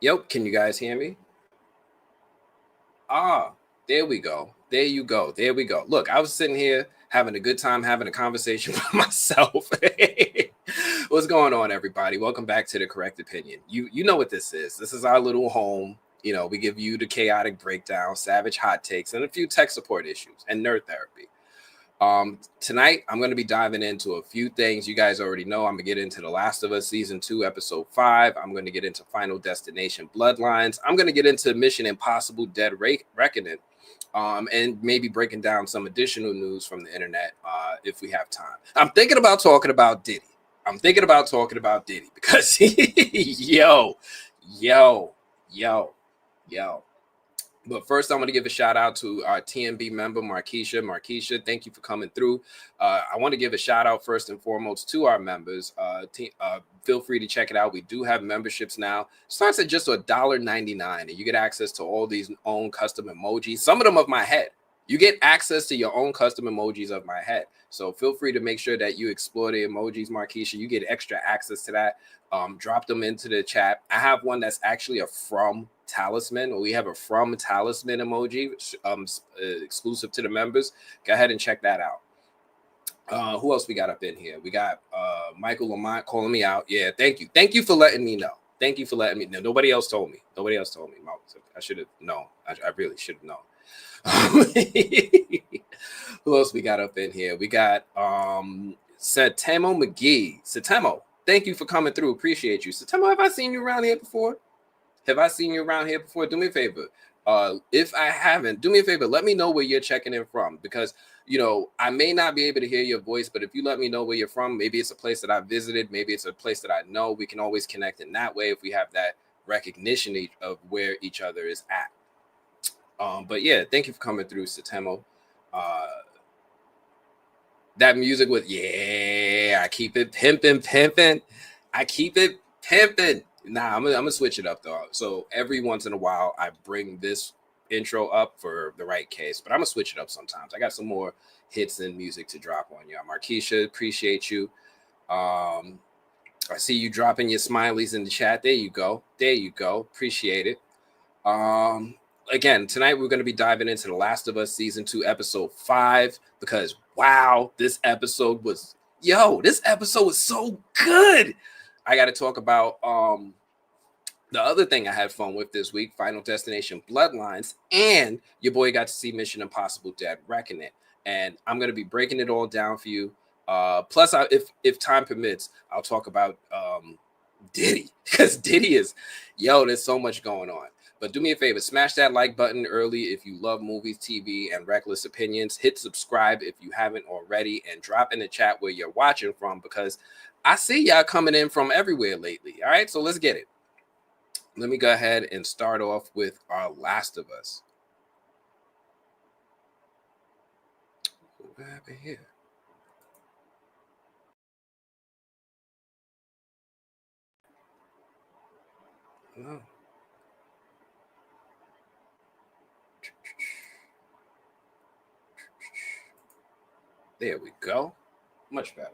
Yep, can you guys hear me? There we go. There you go. There we go. Look, I was sitting here having a good time having a conversation with myself. What's going on, everybody? Welcome back to The Correct Opinion. You know what this is. This is our little home. You know, we give you the chaotic breakdown, savage hot takes, and a few tech support issues and nerd therapy. Tonight, I'm going to be diving into a few things you guys already know. I'm going to get into The Last of Us Season 2, Episode 5. I'm going to get into Final Destination Bloodlines. I'm going to get into Mission Impossible Dead Reckoning, and maybe breaking down some additional news from the internet if we have time. I'm thinking about talking about Diddy. Because, yo. But first, I'm going to give a shout out to our TMB member, Markeisha. Markeisha, thank you for coming through. I want to give a shout out first and foremost to our members. Feel free to check it out. We do have memberships now. It starts at just $1.99, and you get access to all these own custom emojis. Some of them of my head. You get access to your own custom emojis of my head. So feel free to make sure that you explore the emojis, Markeisha. You get extra access to that. Drop them into the chat. I have one that's actually a from talisman. We have a from talisman emoji exclusive to the members. Go ahead and check that out. Who else we got up in here? We got Michael Lamont calling me out. Yeah, thank you for letting me know. Nobody else told me. I should have known. I really should have known. Who else we got up in here? We got Satemo McGee. Satemo, thank you for coming through. Appreciate you. Satemo, have I seen you around here before? Do me a favor. If I haven't, do me a favor. Let me know where you're checking in from, because, you know, I may not be able to hear your voice, but if you let me know where you're from, maybe it's a place that I visited. Maybe it's a place that I know. We can always connect in that way if we have that recognition of where each other is at. But yeah, thank you for coming through, Satemo. That music with, yeah, I keep it pimping. Nah, I'm gonna switch it up though. So every once in a while, I bring this intro up for the right case, but I'm gonna switch it up sometimes. I got some more hits and music to drop on you. Markeisha, appreciate you. I see you dropping your smileys in the chat. There you go. Appreciate it. Again, tonight we're going to be diving into The Last of Us Season 2, Episode 5, because, wow, this episode was so good. I got to talk about the other thing I had fun with this week, Final Destination Bloodlines, and your boy got to see Mission Impossible Dead Reckoning. And I'm going to be breaking it all down for you. Plus, if time permits, I'll talk about Diddy, because Diddy is, there's so much going on. But do me a favor, smash that like button early if you love movies, TV, and reckless opinions. Hit subscribe if you haven't already, and drop in the chat where you're watching from, because I see y'all coming in from everywhere lately. All right, so let's get it. Let me go ahead and start off with our Last of Us. What happened here? No. There we go. Much better.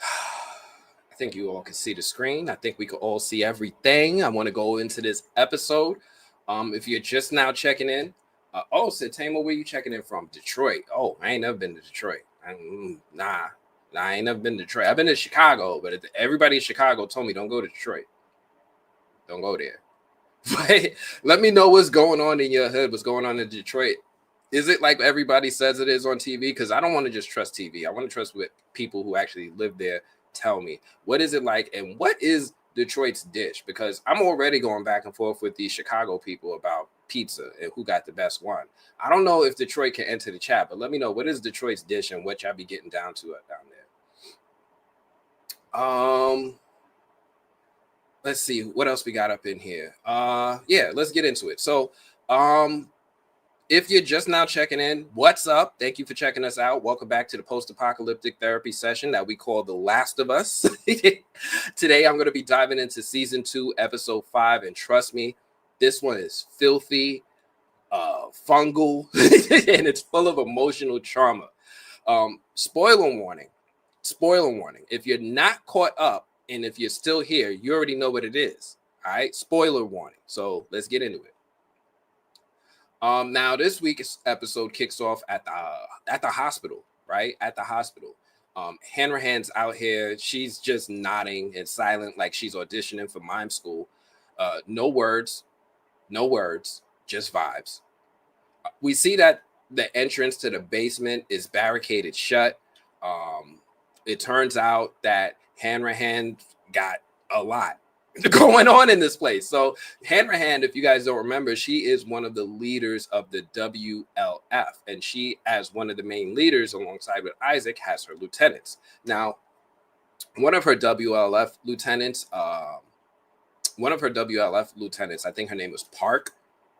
I think you all can see the screen. I think we can all see everything. I want to go into this episode. If you're just now checking in, Satama, where you checking in from? Detroit. Oh, I ain't never been to Detroit. Nah, I ain't never been to Detroit. I've been to Chicago, but everybody in Chicago told me don't go to Detroit. Don't go there. But let me know what's going on in your hood. What's going on in Detroit? Is it like everybody says it is on TV? Because I don't want to just trust TV. I want to trust what people who actually live there tell me. What is it like, and what is Detroit's dish? Because I'm already going back and forth with these Chicago people about pizza and who got the best one. I don't know if Detroit can enter the chat, but let me know, what is Detroit's dish and what y'all be getting down to down there. Let's see what else we got up in here. Yeah, let's get into it. So if you're just now checking in, what's up? Thank you for checking us out. Welcome back to the post-apocalyptic therapy session that we call The Last of Us. Today, I'm going to be diving into Season 2, Episode 5, and trust me, this one is filthy, fungal, and it's full of emotional trauma. Spoiler warning. If you're not caught up And if you're still here, you already know what it is. All right, spoiler warning. So let's get into it. Now this week's episode kicks off at the hospital, right? At the hospital. Hanrahan's out here. She's just nodding and silent, like she's auditioning for mime school. No words, no words, just vibes. We see that the entrance to the basement is barricaded shut. It turns out that Hanrahan got a lot going on in this place. So Hanrahan, if you guys don't remember, she is one of the leaders of the WLF, and she, as one of the main leaders alongside with Isaac, has her lieutenants. Now, one of her WLF lieutenants, I think her name was Park,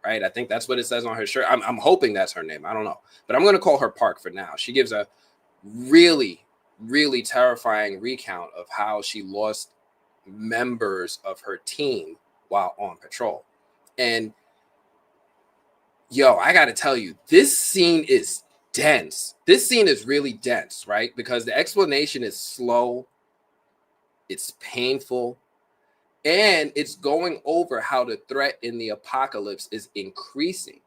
right? I think that's what it says on her shirt. I'm hoping that's her name. I don't know, but I'm going to call her Park for now. She gives a really, really terrifying recount of how she lost members of her team while on patrol. And yo, I got to tell you, this scene is dense. This scene is really dense, right? Because the explanation is slow, it's painful, and it's going over how the threat in the apocalypse is increasing.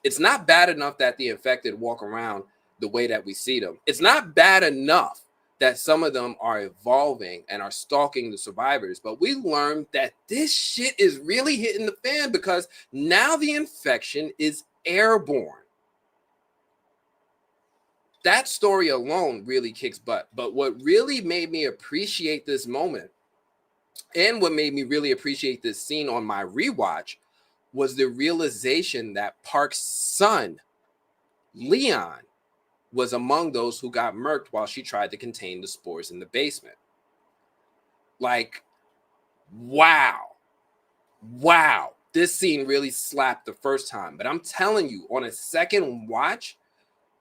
It's not bad enough that the infected walk around the way that we see them. It's not bad enough that some of them are evolving and are stalking the survivors. But we learned that this shit is really hitting the fan because now the infection is airborne. That story alone really kicks butt. But what really made me appreciate this moment and what made me really appreciate this scene on my rewatch was the realization that Park's son, Leon, was among those who got murked while she tried to contain the spores in the basement. Like, wow. This scene really slapped the first time. But I'm telling you, on a second watch,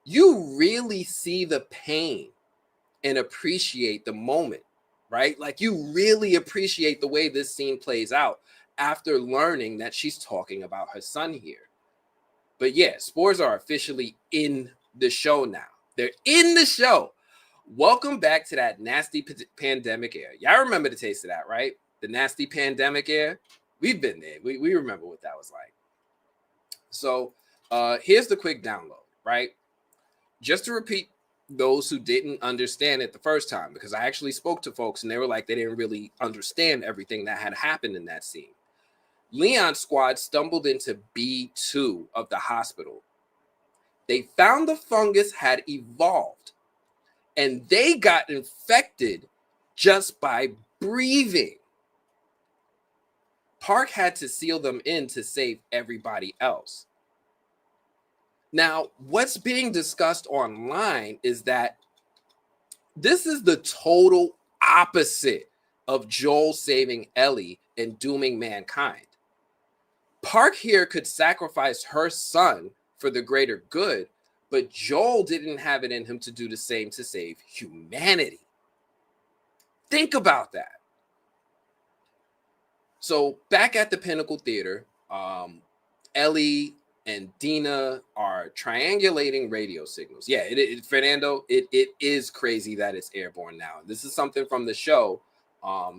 you really see the pain and appreciate the moment, right? Like, you really appreciate the way this scene plays out after learning that she's talking about her son here. But yeah, spores are officially in the show now. They're in the show. Welcome back to that nasty pandemic air. Y'all remember the taste of that, right? The nasty pandemic air. We've been there. We remember what that was like. So here's the quick download, right? Just to repeat those who didn't understand it the first time, because I actually spoke to folks and they were like, they didn't really understand everything that had happened in that scene. Leon's squad stumbled into B2 of the hospital. They found the fungus had evolved and they got infected just by breathing. Park had to seal them in to save everybody else. Now, what's being discussed online is that this is the total opposite of Joel saving Ellie and dooming mankind. Park here could sacrifice her son for the greater good, but Joel didn't have it in him to do the same to save humanity. Think about that. So back at the Pinnacle Theater, Ellie and Dina are triangulating radio signals. Yeah, Fernando, it is crazy that it's airborne now. This is something from the show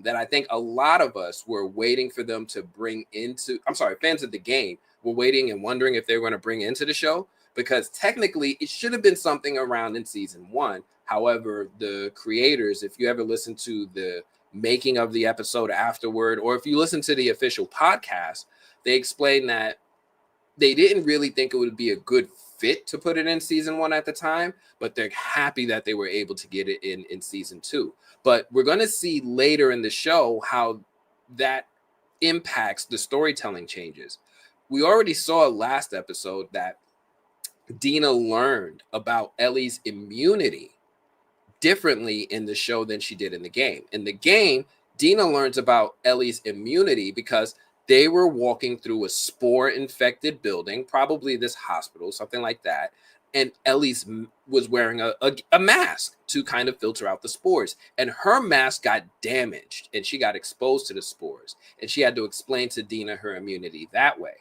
that I think a lot of us were waiting for them to bring into, fans of the game were waiting and wondering if they were going to bring into the show, because technically it should have been something around in season 1. However, the creators, if you ever listen to the making of the episode afterward, or if you listen to the official podcast, they explain that they didn't really think it would be a good fit to put it in season 1 at the time, but they're happy that they were able to get it in season 2. But we're going to see later in the show how that impacts the storytelling changes. We already saw last episode that Dina learned about Ellie's immunity differently in the show than she did in the game. In the game, Dina learns about Ellie's immunity because they were walking through a spore-infected building, probably this hospital, something like that, and Ellie's was wearing a mask to kind of filter out the spores, and her mask got damaged, and she got exposed to the spores, and she had to explain to Dina her immunity that way.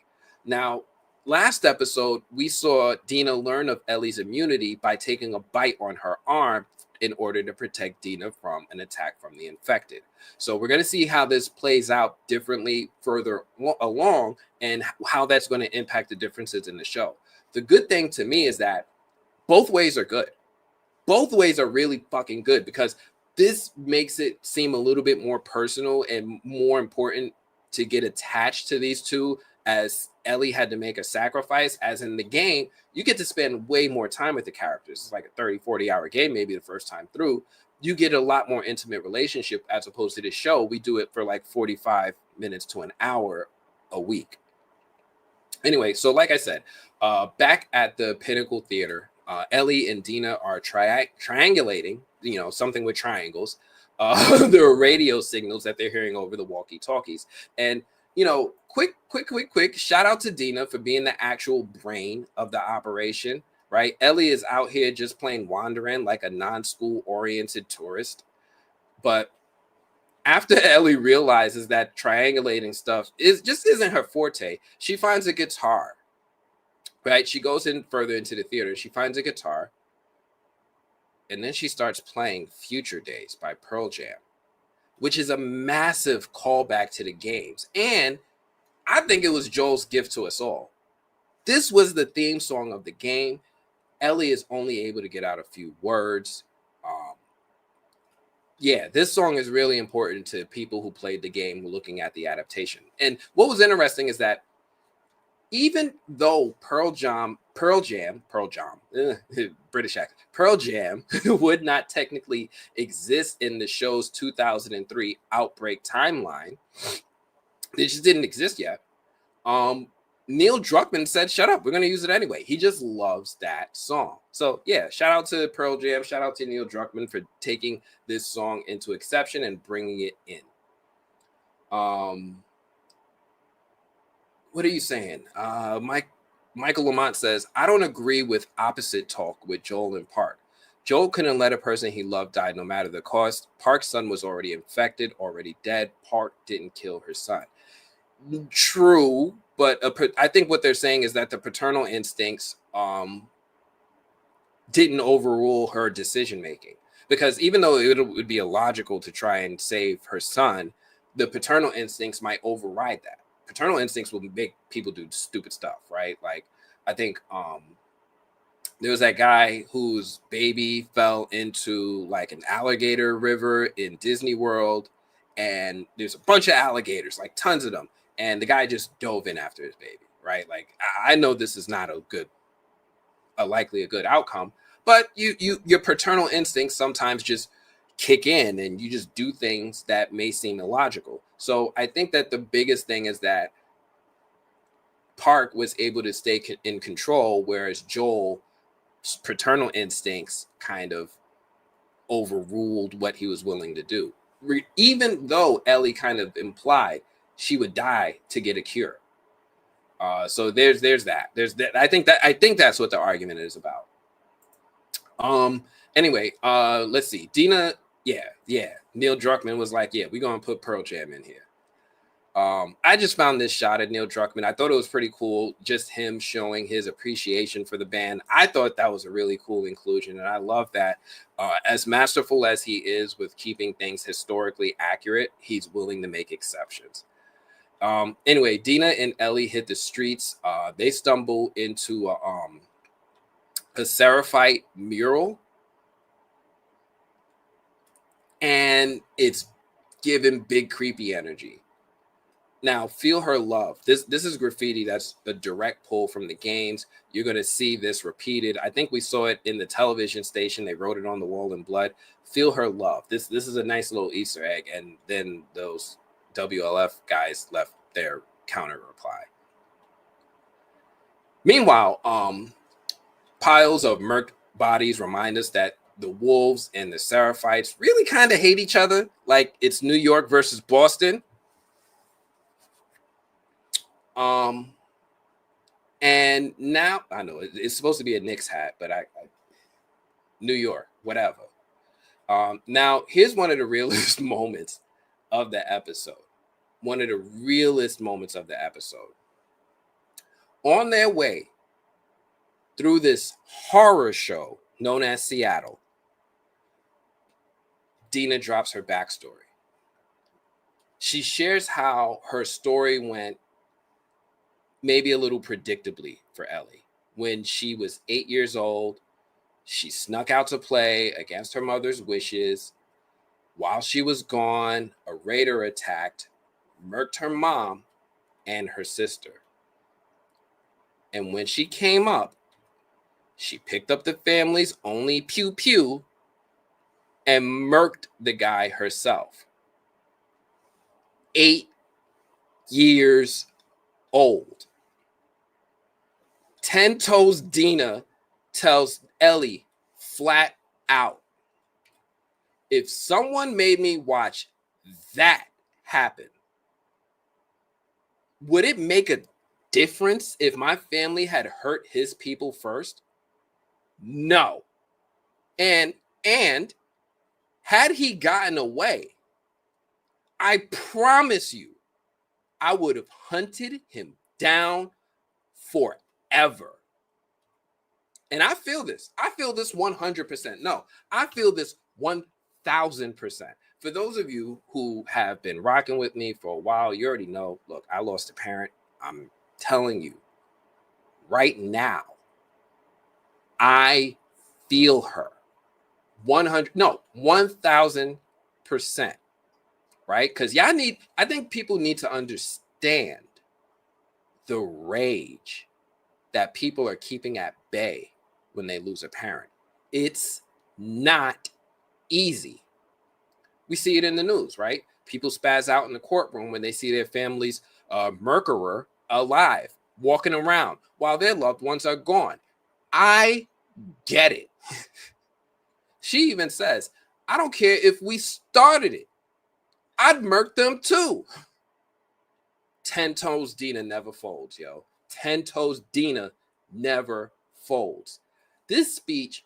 Now, last episode, we saw Dina learn of Ellie's immunity by taking a bite on her arm in order to protect Dina from an attack from the infected. So we're going to see how this plays out differently further along and how that's going to impact the differences in the show. The good thing to me is that both ways are good. Both ways are really fucking good because this makes it seem a little bit more personal and more important to get attached to these two, as Ellie had to make a sacrifice. As in the game, you get to spend way more time with the characters. It's like a 30-40 hour game, maybe the first time through. You get a lot more intimate relationship as opposed to this show. We do it for like 45 minutes to an hour a week. Anyway, so like I said, back at the Pinnacle Theater, Ellie and Dina are triangulating, something with triangles. There are radio signals that they're hearing over the walkie-talkies. And, quick shout out to Dina for being the actual brain of the operation, right? Ellie is out here just plain wandering like a non-school oriented tourist. But after Ellie realizes that triangulating stuff isn't her forte, she finds a guitar. Right? She goes in further into the theater. She finds a guitar. And then she starts playing Future Days by Pearl Jam, which is a massive callback to the games. And I think it was Joel's gift to us all. This was the theme song of the game. Ellie is only able to get out a few words. This song is really important to people who played the game, who looking at the adaptation. And what was interesting is that even though Pearl Jam, British accent, Pearl Jam would not technically exist in the show's 2003 Outbreak timeline, it just didn't exist yet. Neil Druckmann said, shut up, we're going to use it anyway. He just loves that song. So yeah, shout out to Pearl Jam, shout out to Neil Druckmann for taking this song into exception and bringing it in. What are you saying? Michael Lamont says, I don't agree with opposite talk with Joel and Park. Joel couldn't let a person he loved die no matter the cost. Park's son was already infected, already dead. Park didn't kill her son. True, but I think what they're saying is that the paternal instincts didn't overrule her decision making. Because even though it would be illogical to try and save her son, the paternal instincts might override that. Paternal instincts will make people do stupid stuff, right? Like, I think there was that guy whose baby fell into like an alligator river in Disney World, and there's a bunch of alligators, like tons of them, and the guy just dove in after his baby, right? Like, I know this is not likely a good outcome, but your paternal instincts sometimes just kick in and you just do things that may seem illogical. So I think that the biggest thing is that Park was able to stay in control, whereas Joel's paternal instincts kind of overruled what he was willing to do. Even though Ellie kind of implied she would die to get a cure. So there's that. I think that's what the argument is about. Anyway, let's see. Dina, Neil Druckmann was like, we're gonna put Pearl Jam in here. I just found this shot at Neil Druckmann. I thought it was pretty cool, just him showing his appreciation for the band. I thought that was a really cool inclusion, and I love that. As masterful as he is with keeping things historically accurate, he's willing to make exceptions. Anyway, Dina and Ellie hit the streets. They stumble into a Seraphite mural, and it's giving big creepy energy. Now, Feel Her Love. This is graffiti that's a direct pull from the games. You're going to see this repeated. I think we saw it in the television station. They wrote it on the wall in blood. Feel Her Love. This is a nice little Easter egg. And then those WLF guys left their counter reply. Meanwhile, piles of murked bodies remind us that the Wolves and the Seraphites really kind of hate each other. Like it's New York versus Boston. And now I know it's supposed to be a Knicks hat, but I New York, whatever. Now here's one of the realest moments of the episode. One of the realest moments of the episode. On their way through this horror show known as Seattle, Dina drops her backstory. She shares how her story went maybe a little predictably for Ellie. When she was 8 years old, she snuck out to play against her mother's wishes. While she was gone, a raider attacked, murked her mom and her sister. And when she came up, she picked up the family's only pew-pew and murked the guy herself. 8 years old. 10 Toes Dina tells Ellie flat out, if someone made me watch that happen, would it make a difference if my family had hurt his people first? No. And had he gotten away, I promise you, I would have hunted him down forever. And I feel this. I feel this 100%. No, I feel this 1,000%. For those of you who have been rocking with me for a while, you already know, look, I lost a parent. I'm telling you right now, I feel her 1,000%, right? Because I think people need to understand the rage that people are keeping at bay when they lose a parent. It's not easy. We see it in the news, right? People spaz out in the courtroom when they see their family's murderer alive, walking around while their loved ones are gone. I get it. She even says, I don't care if we started it. I'd murk them too. 10 Toes Dina never folds, yo. 10 Toes Dina never folds. This speech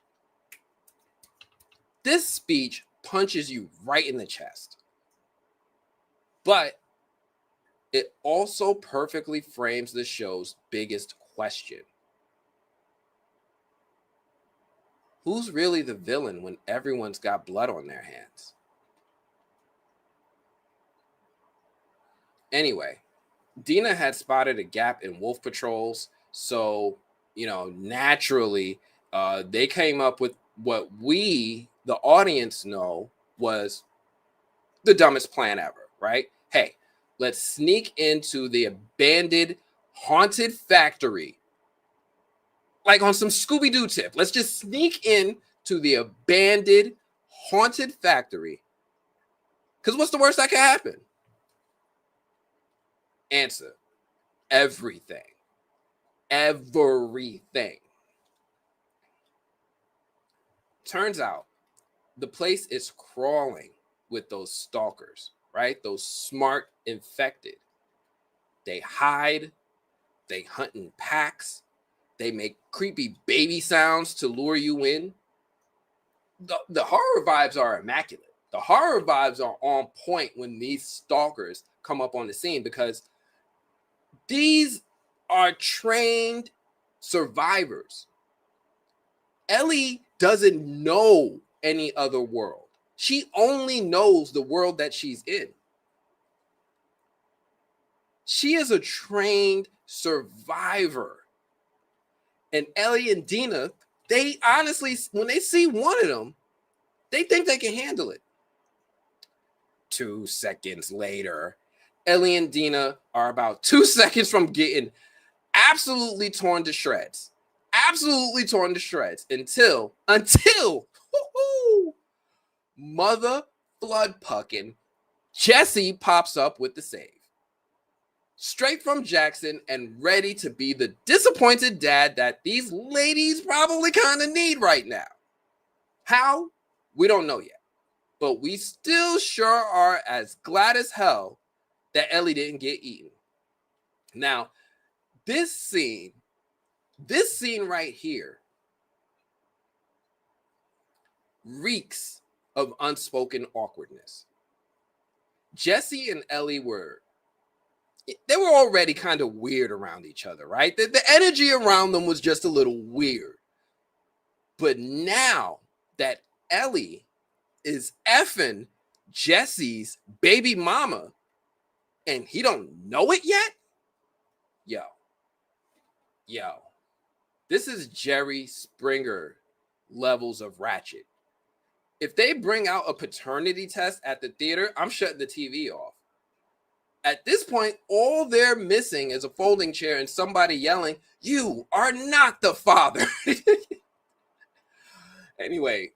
punches you right in the chest. But it also perfectly frames the show's biggest question. Who's really the villain when everyone's got blood on their hands? Anyway, Dina had spotted a gap in wolf patrols, so, naturally, they came up with what we, the audience, know was the dumbest plan ever, right? Hey, let's sneak into the abandoned, haunted factory, like on some Scooby-Doo tip. Let's just sneak in to the abandoned, haunted factory, because what's the worst that can happen? Answer: everything. Everything. Turns out the place is crawling with those stalkers, right? Those smart infected. They hide, they hunt in packs, they make creepy baby sounds to lure you in. The horror vibes are immaculate. The horror vibes are on point when these stalkers come up on the scene, because these are trained survivors. Ellie doesn't know any other world. She only knows the world that she's in. She is a trained survivor. And Ellie and Dina, they honestly, when they see one of them, they think they can handle it. 2 seconds later, Ellie and Dina are about 2 seconds from getting absolutely torn to shreds. Absolutely torn to shreds until mother blood pucking Jesse pops up with the save. Straight from Jackson and ready to be the disappointed dad that these ladies probably kind of need right now. How? We don't know yet. But we still sure are as glad as hell that Ellie didn't get eaten. Now, this scene right here reeks of unspoken awkwardness. Jesse and Ellie were already kind of weird around each other, right? The energy around them was just a little weird. But now that Ellie is effing Jesse's baby mama, and he don't know it yet? Yo, this is Jerry Springer levels of ratchet. If they bring out a paternity test at the theater, I'm shutting the TV off. At this point, all they're missing is a folding chair and somebody yelling, "You are not the father." Anyway,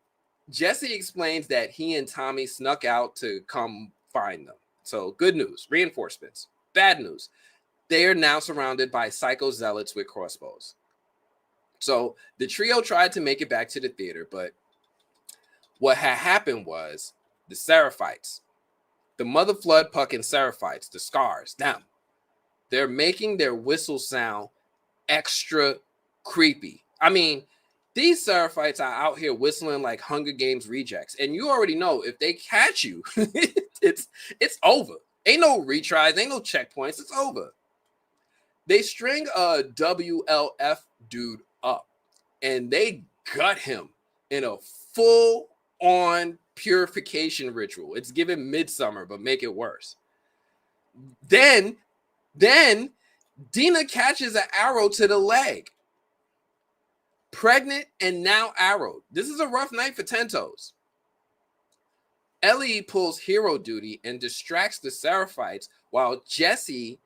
Jesse explains that he and Tommy snuck out to come find them. So good news, reinforcements. Bad news, they are now surrounded by psycho zealots with crossbows. So the trio tried to make it back to the theater, but what had happened was the Seraphites, the Mother Flood Pucking Seraphites, the Scars, them, they're making their whistle sound extra creepy. I mean, these Seraphites are out here whistling like Hunger Games rejects. And you already know if they catch you, it's over. Ain't no retries, ain't no checkpoints, it's over. They string a WLF dude up and they gut him in a full-on purification ritual. It's given Midsummer, but make it worse. Then Dina catches an arrow to the leg. Pregnant and now arrowed. This is a rough night for Tentos. Ellie pulls hero duty and distracts the Seraphites while Jesse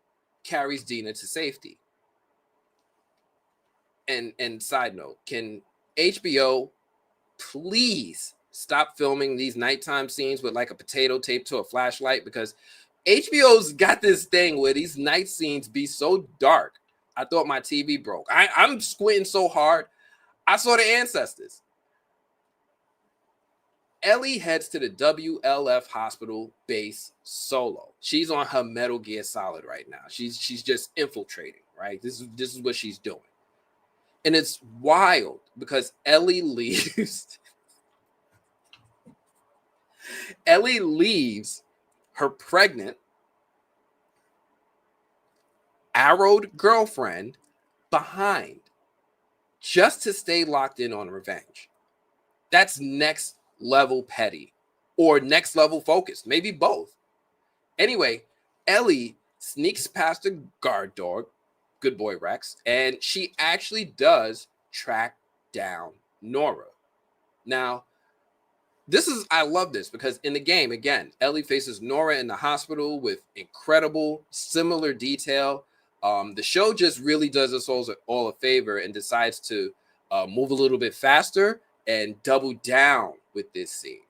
carries Dina to safety. And side note, can HBO please stop filming these nighttime scenes with like a potato taped to a flashlight? Because HBO's got this thing where these night scenes be so dark. I thought my TV broke. I'm squinting so hard. I saw the ancestors. Ellie heads to the WLF hospital base solo. She's on her Metal Gear Solid right now. She's just infiltrating, right? This is what she's doing. And it's wild because Ellie leaves. Ellie leaves her pregnant, arrowed girlfriend behind just to stay locked in on revenge. That's next level petty or next level focused, maybe both. Anyway, Ellie sneaks past the guard dog, good boy Rex, and she actually does track down Nora. Now, I love this because in the game, again, Ellie faces Nora in the hospital with incredible, similar detail. The show just really does us all a favor and decides to move a little bit faster and double down with this scene.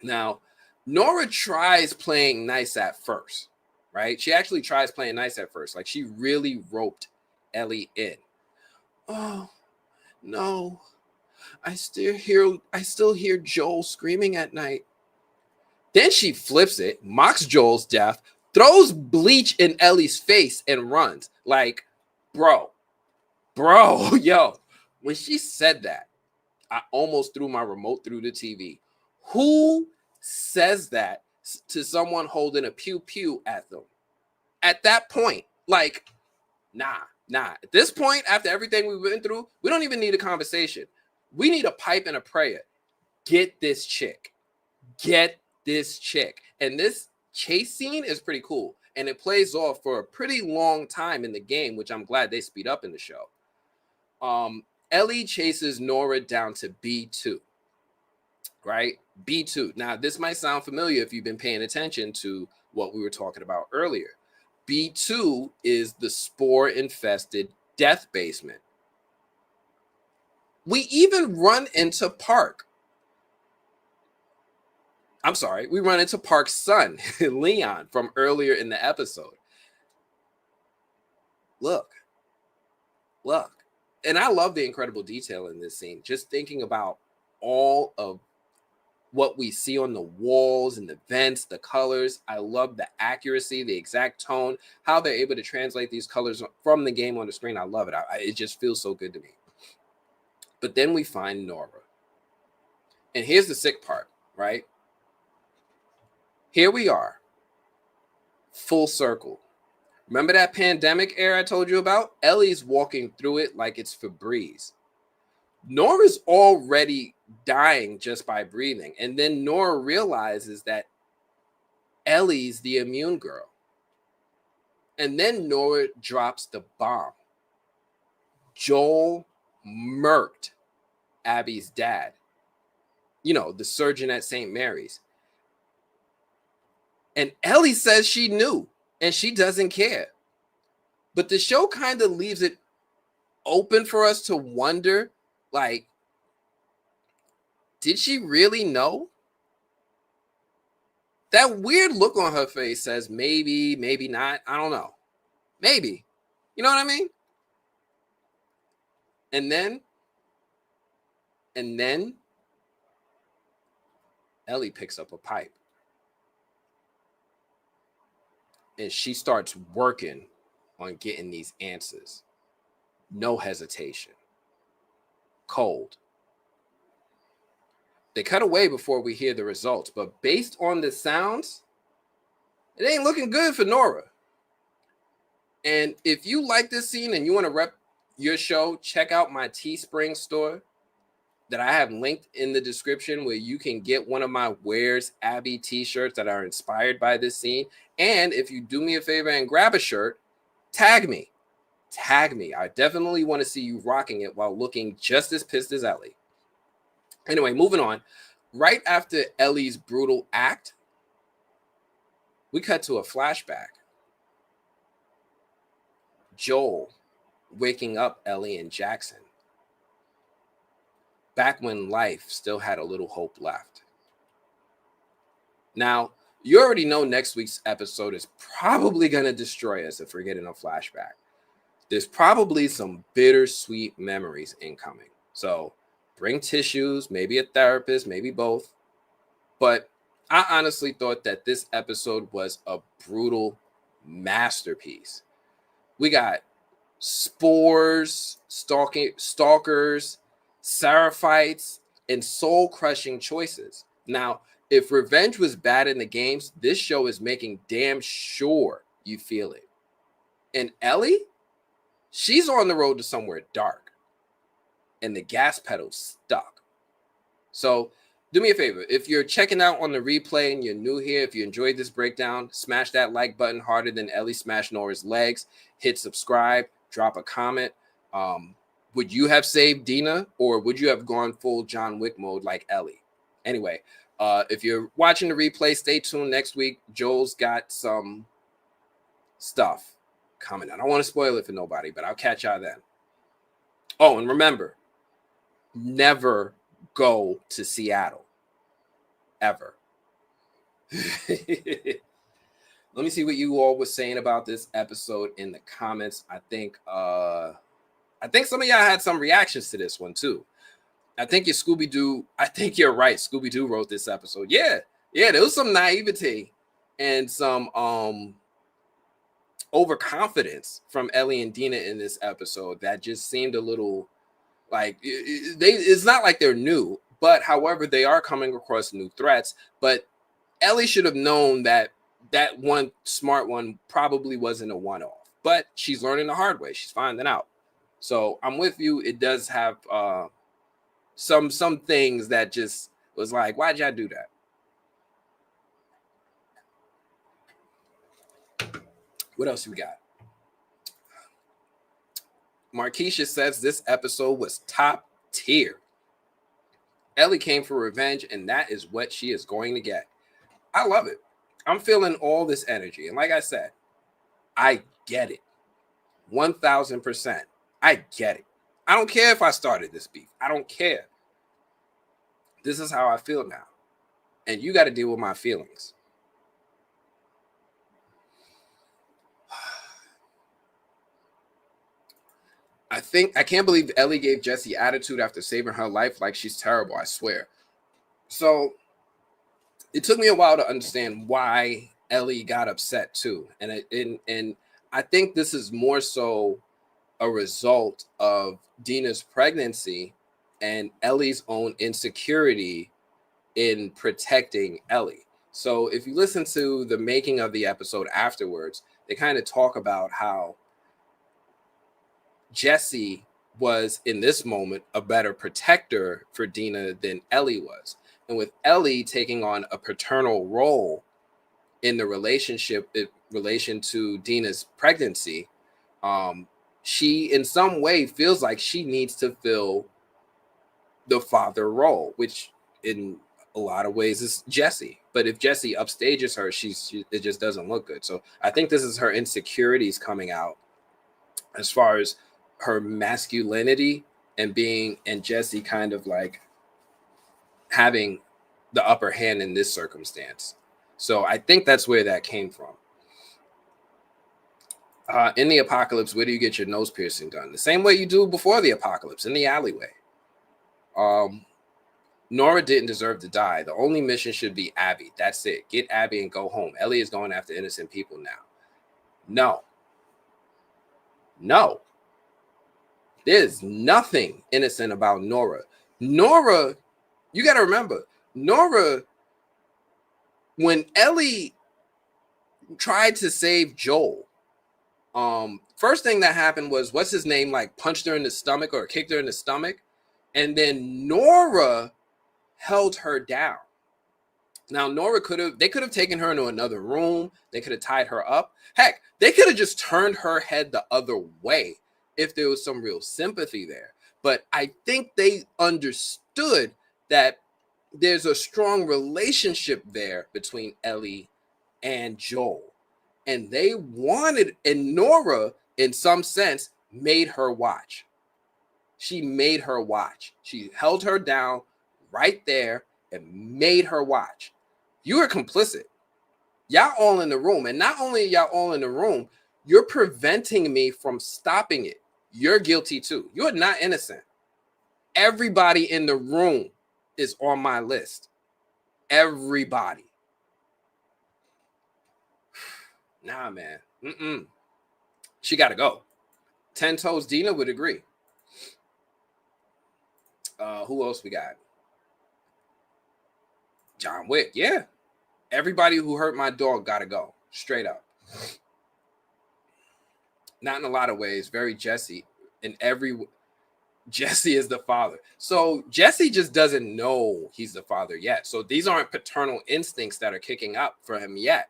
Now, Nora tries playing nice at first, right? She actually tries playing nice at first. Like she really roped Ellie in. Oh, no. I still hear Joel screaming at night. Then she flips it, mocks Joel's death, throws bleach in Ellie's face and runs. Like, bro, yo, when she said that, I almost threw my remote through the TV. Who says that to someone holding a pew-pew at them? At that point, like, nah. At this point, after everything we've been through, we don't even need a conversation. We need a pipe and a prayer. Get this chick. And this chase scene is pretty cool. And it plays off for a pretty long time in the game, which I'm glad they speed up in the show. Ellie chases Nora down to B2, right? B2. Now, this might sound familiar if you've been paying attention to what we were talking about earlier. B2 is the spore-infested death basement. We even run into Park. I'm sorry, we run into Park's son, Leon, from earlier in the episode. Look. And I love the incredible detail in this scene. Just thinking about all of what we see on the walls and the vents, the colors. I love the accuracy, the exact tone, how they're able to translate these colors from the game on the screen. I love it. It just feels so good to me. But then we find Nora. And here's the sick part, right? Here we are, full circle. Remember that pandemic era I told you about? Ellie's walking through it like it's Febreze. Nora's already dying just by breathing. And then Nora realizes that Ellie's the immune girl. And then Nora drops the bomb. Joel murked Abby's dad, the surgeon at St. Mary's. And Ellie says she knew and she doesn't care. But the show kind of leaves it open for us to wonder, like, did she really know? That weird look on her face says maybe, maybe not. I don't know. Maybe. You know what I mean? And then Ellie picks up a pipe. And she starts working on getting these answers. No hesitation. Cold. They cut away before we hear the results, but based on the sounds, it ain't looking good for Nora. And if you like this scene and you want to rep your show, check out my Teespring store that I have linked in the description, where you can get one of my Where's Abby t-shirts that are inspired by this scene. And if you do me a favor and grab a shirt, tag me. I definitely want to see you rocking it while looking just as pissed as Ellie. Anyway, moving on. Right after Ellie's brutal act, we cut to a flashback. Joel waking up Ellie and Jackson, back when life still had a little hope left. Now, you already know next week's episode is probably going to destroy us if we're getting a flashback. There's probably some bittersweet memories incoming. So bring tissues, maybe a therapist, maybe both. But I honestly thought that this episode was a brutal masterpiece. We got spores, stalkers, seraphites, and soul-crushing choices. Now, if revenge was bad in the games, this show is making damn sure you feel it. And Ellie, she's on the road to somewhere dark, and the gas pedal's stuck. So do me a favor. If you're checking out on the replay and you're new here, if you enjoyed this breakdown, smash that like button harder than Ellie smashed Nora's legs. Hit subscribe, drop a comment. Would you have saved Dina, or would you have gone full John Wick mode like Ellie? Anyway, if you're watching the replay, stay tuned next week. Joel's got some stuff coming. I don't want to spoil it for nobody, but I'll catch y'all then. Oh, and remember, never go to Seattle. Ever. Let me see what you all were saying about this episode in the comments. I think some of y'all had some reactions to this one too. I think you're right. Scooby-Doo wrote this episode. Yeah, there was some naivety and some overconfidence from Ellie and Dina in this episode that just seemed a little like it's not like they're new, but however, they are coming across new threats. But Ellie should have known that one smart one probably wasn't a one-off, but she's learning the hard way. She's finding out. So I'm with you. It does have some things that just was like, why'd y'all do that? What else we got? Markeisha says this episode was top tier. Ellie came for revenge, and that is what she is going to get. I love it. I'm feeling all this energy. And like I said, I get it. 1,000%. I get it. I don't care if I started this beef. I don't care. This is how I feel now. And you got to deal with my feelings. I can't believe Ellie gave Jessie attitude after saving her life like she's terrible, I swear. So it took me a while to understand why Ellie got upset too. And I think this is more so a result of Dina's pregnancy and Ellie's own insecurity in protecting Ellie. So if you listen to the making of the episode afterwards, they kind of talk about how Jessie was in this moment a better protector for Dina than Ellie was. And with Ellie taking on a paternal role in the relationship in relation to Dina's pregnancy, she in some way feels like she needs to fill the father role, which in a lot of ways is Jesse. But if Jesse upstages her, it just doesn't look good. So I think this is her insecurities coming out as far as her masculinity and Jesse kind of like having the upper hand in this circumstance. So I think that's where that came from. In the apocalypse, where do you get your nose piercing done? The same way you do before the apocalypse, in the alleyway. Nora didn't deserve to die. The only mission should be Abby. That's it. Get Abby and go home. Ellie is going after innocent people now. No. There's nothing innocent about Nora. Nora, you got to remember, Nora, when Ellie tried to save Joel, first thing that happened was, what's his name, like punched her in the stomach or kicked her in the stomach. And then Nora held her down. Now, they could have taken her into another room. They could have tied her up. Heck, they could have just turned her head the other way if there was some real sympathy there. But I think they understood that there's a strong relationship there between Ellie and Joel. And they wanted, and Nora, in some sense, made her watch. She made her watch. She held her down right there and made her watch. You are complicit. Y'all all in the room. And not only y'all all in the room, you're preventing me from stopping it. You're guilty too. You're not innocent. Everybody in the room is on my list. Everybody. Nah, man. She got to go. 10 Toes Dina would agree. Who else we got? John Wick. Yeah. Everybody who hurt my dog got to go. Straight up. Not in a lot of ways. Very Jesse. Jesse is the father. So Jesse just doesn't know he's the father yet. So these aren't paternal instincts that are kicking up for him yet.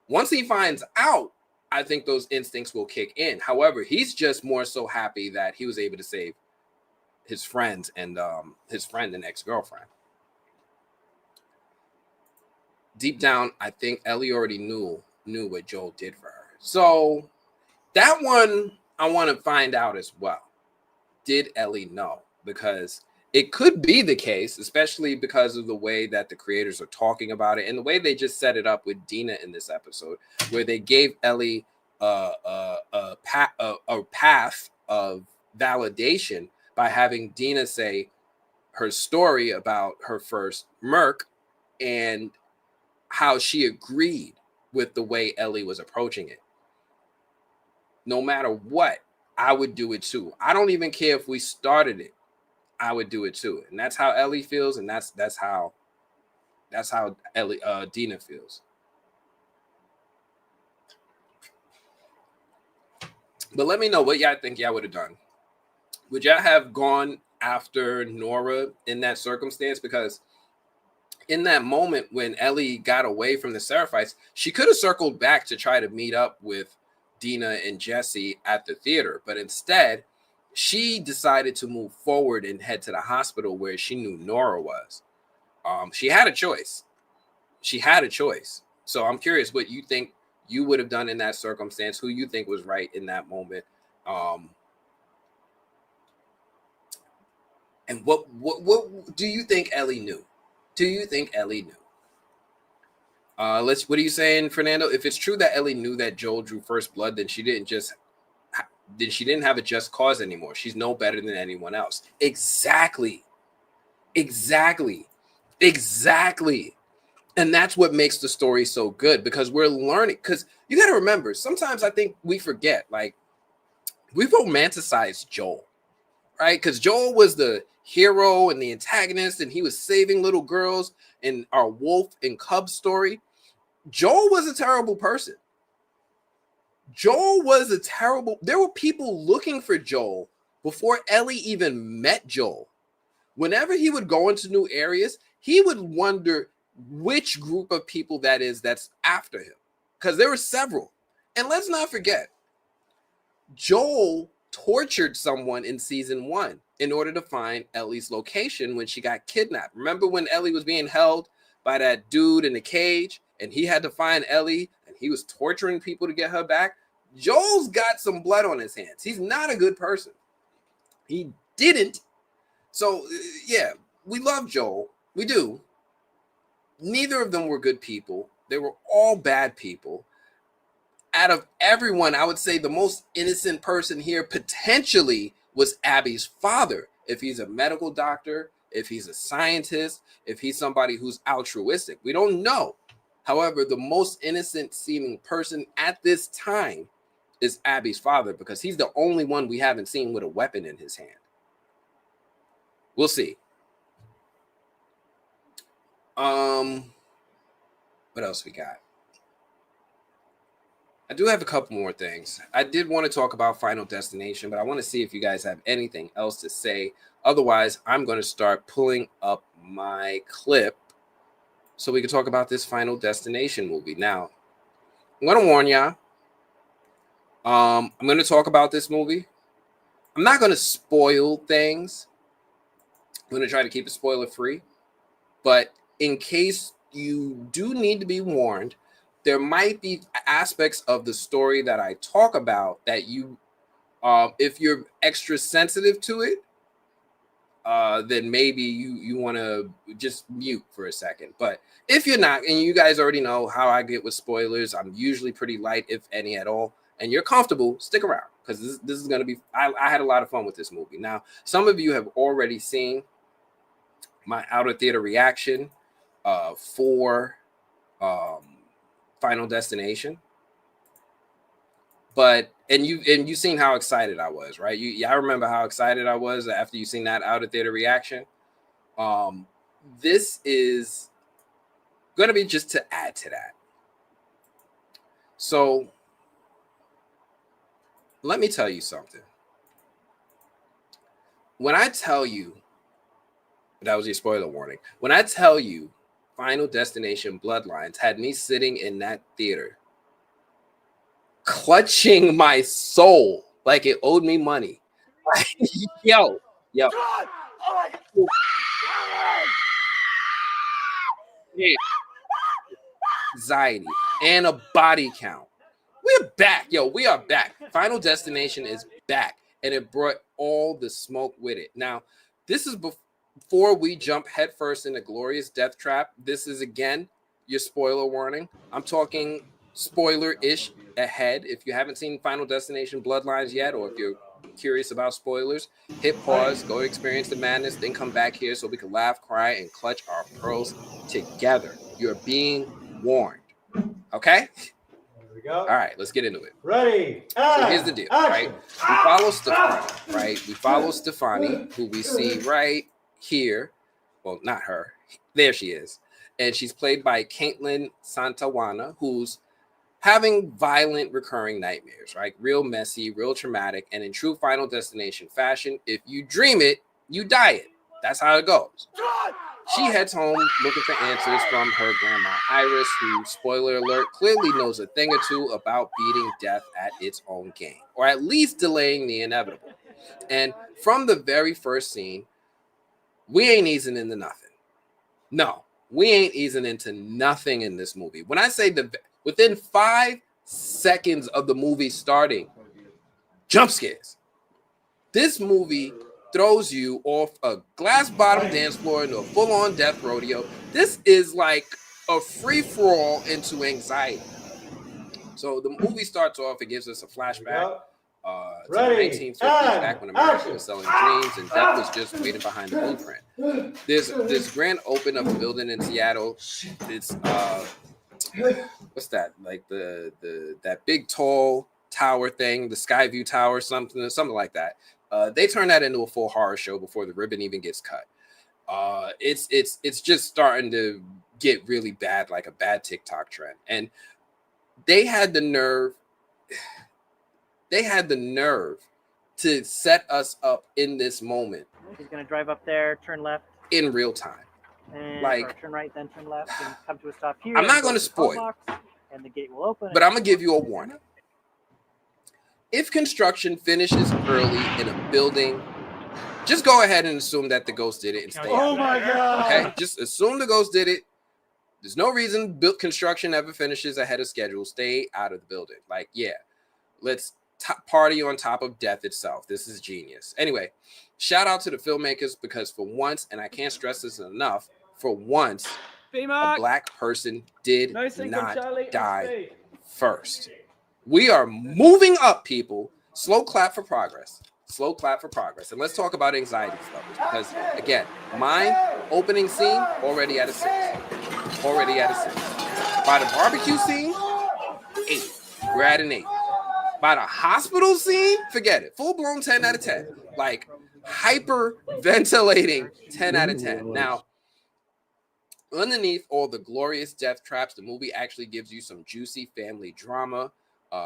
Once he finds out, I think those instincts will kick in. However, he's just more so happy that he was able to save his friends and his friend and ex-girlfriend. Deep down, I think Ellie already knew what Joel did for her. So that one I want to find out as well. Did Ellie know? Because it could be the case, especially because of the way that the creators are talking about it and the way they just set it up with Dina in this episode, where they gave Ellie a path of validation by having Dina say her story about her first Merc and how she agreed with the way Ellie was approaching it. No matter what, I would do it too. I don't even care if we started it. I would do it too. And that's how Ellie feels, and that's how Ellie Dina feels. But let me know what y'all think y'all would have done. Would y'all have gone after Nora in that circumstance? Because in that moment when Ellie got away from the Seraphites, she could have circled back to try to meet up with Dina and Jesse at the theater. But instead, she decided to move forward and head to the hospital where she knew Nora was. She had a choice. So I'm curious what you think you would have done in that circumstance, who you think was right in that moment. And what do you think Ellie knew? What are you saying, Fernando? If it's true that Ellie knew that Joel drew first blood, then she didn't have a just cause anymore. She's no better than anyone else. Exactly. And that's what makes the story so good, because we're learning. Because you got to remember, sometimes I think we forget, like, we romanticize Joel, right? Because Joel was the hero and the antagonist, and he was saving little girls in our wolf and cub story. Joel was a terrible person. There were people looking for Joel before Ellie even met Joel. Whenever he would go into new areas, he would wonder which group of people that is that's after him, because there were several. And let's not forget, Joel tortured someone in season 1 in order to find Ellie's location when she got kidnapped. Remember when Ellie was being held by that dude in the cage and he had to find Ellie and he was torturing people to get her back? Joel's got some blood on his hands. He's not a good person. He didn't. So, yeah, we love Joel. We do. Neither of them were good people. They were all bad people. Out of everyone, I would say the most innocent person here potentially was Abby's father. If he's a medical doctor, if he's a scientist, if he's somebody who's altruistic. We don't know. However, the most innocent seeming person at this time is Abby's father, because he's the only one we haven't seen with a weapon in his hand. We'll see. What else we got? I do have a couple more things. I did want to talk about Final Destination, but I want to see if you guys have anything else to say. Otherwise, I'm going to start pulling up my clip so we can talk about this Final Destination movie. Now, I'm going to warn y'all. I'm going to talk about this movie. I'm not going to spoil things. I'm going to try to keep it spoiler free. But in case you do need to be warned, there might be aspects of the story that I talk about that you, if you're extra sensitive to it, then maybe you want to just mute for a second. But if you're not, and you guys already know how I get with spoilers, I'm usually pretty light, if any at all, and you're comfortable, stick around, because this is going to be, I had a lot of fun with this movie. Now, some of you have already seen my out of theater reaction for Final Destination, but you seen how excited I was, right? I remember how excited I was after you seen that out of theater reaction. This is going to be just to add to that. So let me tell you something. When I tell you, that was your spoiler warning. When I tell you Final Destination Bloodlines had me sitting in that theater, clutching my soul like it owed me money. yo. Anxiety and a body count. We're back. We are back. Final Destination is back, and it brought all the smoke with it. Now, this is before we jump headfirst into Glorious Death Trap. This is, again, your spoiler warning. I'm talking spoiler-ish ahead. If you haven't seen Final Destination Bloodlines yet, or if you're curious about spoilers, hit pause, go experience the madness, then come back here so we can laugh, cry, and clutch our pearls together. You're being warned. Okay? There we go. All right, let's get into it. Ready. So here's the deal, right? We follow Stefani, right? We follow Stefani, who we see right here. Well, not her. There she is. And she's played by Caitlin Santawana, who's having violent recurring nightmares, right? Real messy, real traumatic. And in true Final Destination fashion, if you dream it, you die it. That's how it goes. She heads home looking for answers from her grandma Iris, who, spoiler alert, clearly knows a thing or two about beating death at its own game, or at least delaying the inevitable. And from the very first scene, we ain't easing into nothing. No, we ain't easing into nothing in this movie. When I say within 5 seconds of the movie starting, jump scares. This movie throws you off a glass bottom dance floor into a full-on death rodeo. This is like a free-for-all into anxiety. So the movie starts off, it gives us a flashback to the 1950s, back when America was selling dreams and death was just waiting behind the blueprint. There's this grand open of a building in Seattle. It's what's that? Like that big tall tower thing, the Skyview Tower, something like that. They turn that into a full horror show before the ribbon even gets cut. It's just starting to get really bad, like a bad TikTok trend. And they had the nerve to set us up in this moment. He's going to drive up there, turn left. In real time. And like, turn right, then turn left, and come to a stop here. I'm not going to spoil, and the gate will open. But I'm going to give you a warning. If construction finishes early in a building, just go ahead and assume that the ghost did it and stay out. Oh my God. Okay, just assume the ghost did it. There's no reason construction ever finishes ahead of schedule. Stay out of the building. Like, yeah, let's party on top of death itself. This is genius. Anyway, shout out to the filmmakers, because for once, and I can't stress this enough, for once, a black person did not die first. We are moving up, people. Slow clap for progress. Slow clap for progress. And let's talk about anxiety levels, because, again, mine, opening scene, already at a 6. Already at a 6. By the barbecue scene, 8. We're at an 8. By the hospital scene, forget it. Full-blown 10 out of 10. Like, hyperventilating 10 out of 10. Now, underneath all the glorious death traps, the movie actually gives you some juicy family drama.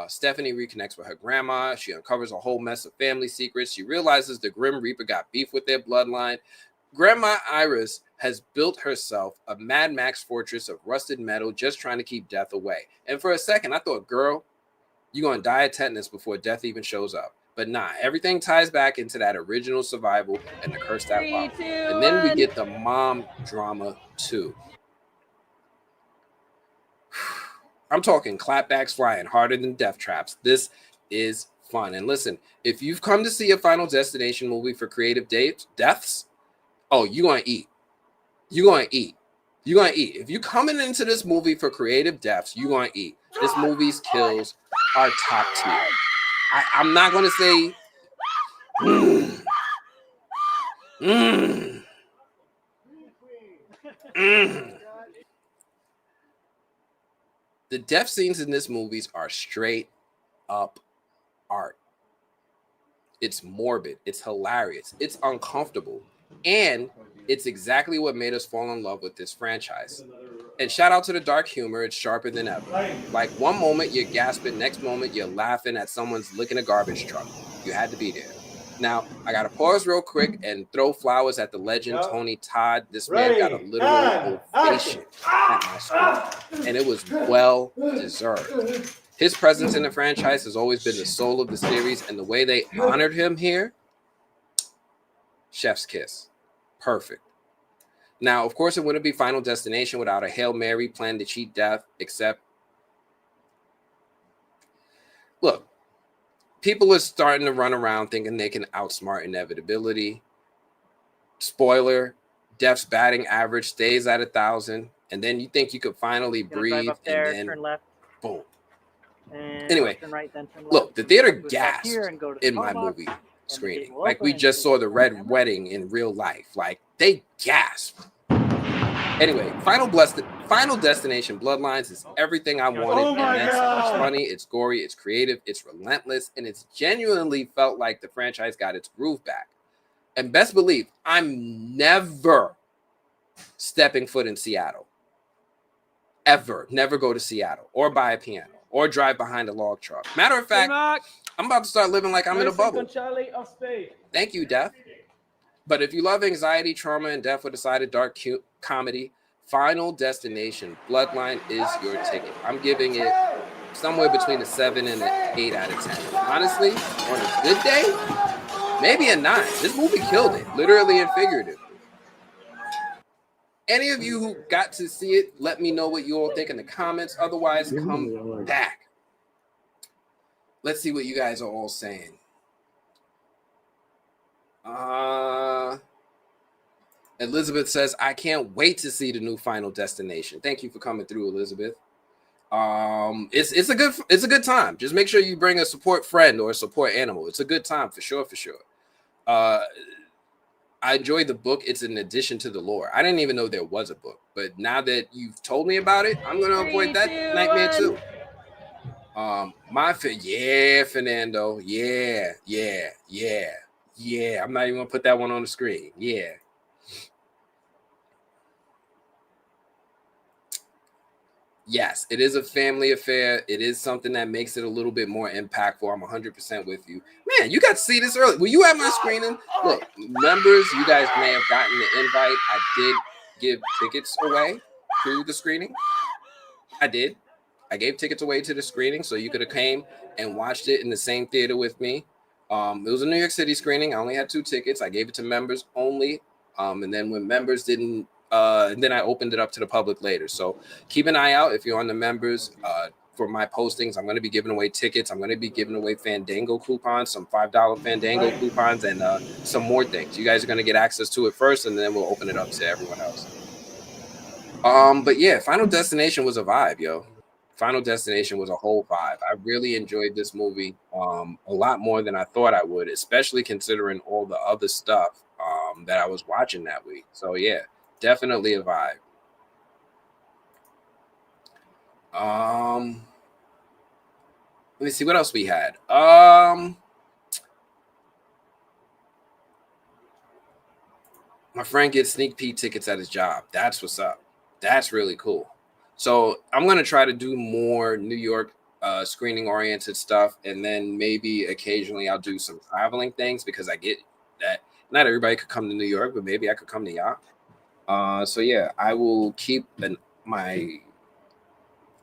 Stephanie reconnects with her grandma. She uncovers a whole mess of family secrets. She realizes the Grim Reaper got beef with their bloodline. Grandma Iris has built herself a Mad Max fortress of rusted metal, just trying to keep death away. And for a second, I thought, girl, you're going to die of tetanus before death even shows up. But nah, everything ties back into that original survival and the curse that followed. And then we get the mom drama too. I'm talking clapbacks flying harder than death traps. This is fun. And listen, if you've come to see a Final Destination movie for creative deaths, oh, you're going to eat. You're going to eat. You're going to eat. If you're coming into this movie for creative deaths, you're going to eat. This movie's kills are top tier. I'm not going to say... The death scenes in this movie are straight up art. It's morbid. It's hilarious. It's uncomfortable. And it's exactly what made us fall in love with this franchise. And shout out to the dark humor. It's sharper than ever. Like, one moment you're gasping, next moment you're laughing at someone's licking a garbage truck. You had to be there. Now, I got to pause real quick and throw flowers at the legend, Tony Todd. This man got a literal ovation at my school, and it was well deserved. His presence in the franchise has always been the soul of the series, and the way they honored him here, chef's kiss. Perfect. Now, of course, it wouldn't be Final Destination without a Hail Mary plan to cheat death, except, look, people are starting to run around thinking they can outsmart inevitability. Spoiler, death's batting average stays at 1,000, and then you think you could finally breathe, there, and then turn left, boom. And anyway, turn right, then turn left, look, the theater gasped in my movie screening. Like, we just saw the Red Wedding in real life. Like, they gasped. Anyway, Final Destination Bloodlines is everything I wanted. Oh my and God. It's funny, it's gory, it's creative, it's relentless, and it's genuinely felt like the franchise got its groove back. And best believe, I'm never stepping foot in Seattle. Ever. Never go to Seattle or buy a piano or drive behind a log truck. Matter of fact, I'm about to start living like I'm in a bubble. Thank you, Death. But if you love anxiety, trauma, and death with a side of dark comedy, Final Destination Bloodline is your ticket. I'm giving it somewhere between a 7 and an 8 out of 10. Honestly, on a good day, maybe a 9. This movie killed it, literally and figuratively. Any of you who got to see it, let me know what you all think in the comments. Otherwise, come back. Let's see what you guys are all saying. Elizabeth says, I can't wait to see the new Final Destination. Thank you for coming through, Elizabeth. It's a good time. Just make sure you bring a support friend or a support animal. It's a good time for sure. I enjoyed the book. It's an addition to the lore. I didn't even know there was a book, but now that you've told me about it, I'm gonna avoid that nightmare too. Yeah, Fernando. Yeah. I'm not even gonna put that one on the screen. Yeah. Yes, it is a family affair. It is something that makes it a little bit more impactful. I'm 100% with you. Man, you got to see this early. Were you at my screening? Look, members, you guys may have gotten the invite. I did give tickets away to the screening. I did. I gave tickets away to the screening, so you could have came and watched it in the same theater with me. It was a New York City screening. I only had 2 tickets. I gave it to members only. And then when members didn't, and then I opened it up to the public later. So keep an eye out if you're on the members for my postings. I'm going to be giving away tickets. I'm going to be giving away Fandango coupons, some $5 Fandango coupons, and some more things. You guys are going to get access to it first, and then we'll open it up to everyone else. But yeah, Final Destination was a vibe, yo. Final Destination was a whole vibe. I really enjoyed this movie a lot more than I thought I would, especially considering all the other stuff that I was watching that week. So yeah, definitely a vibe. Let me see what else we had. My friend gets sneak peek tickets at his job. That's what's up. That's really cool. So I'm gonna try to do more New York screening oriented stuff, and then maybe occasionally I'll do some traveling things because I get that not everybody could come to New York, but maybe I could come to y'all. So yeah, I will keep I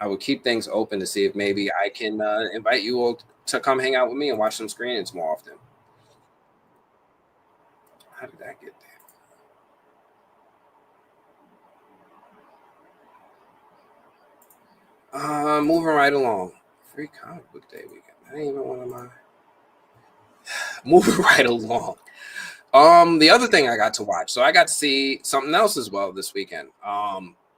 will keep things open to see if maybe I can invite you all to come hang out with me and watch some screenings more often. How did I get there? Moving right along. Free comic book day weekend. That ain't even one of my. Moving right along. The other thing I got to watch, so I got to see something else as well this weekend.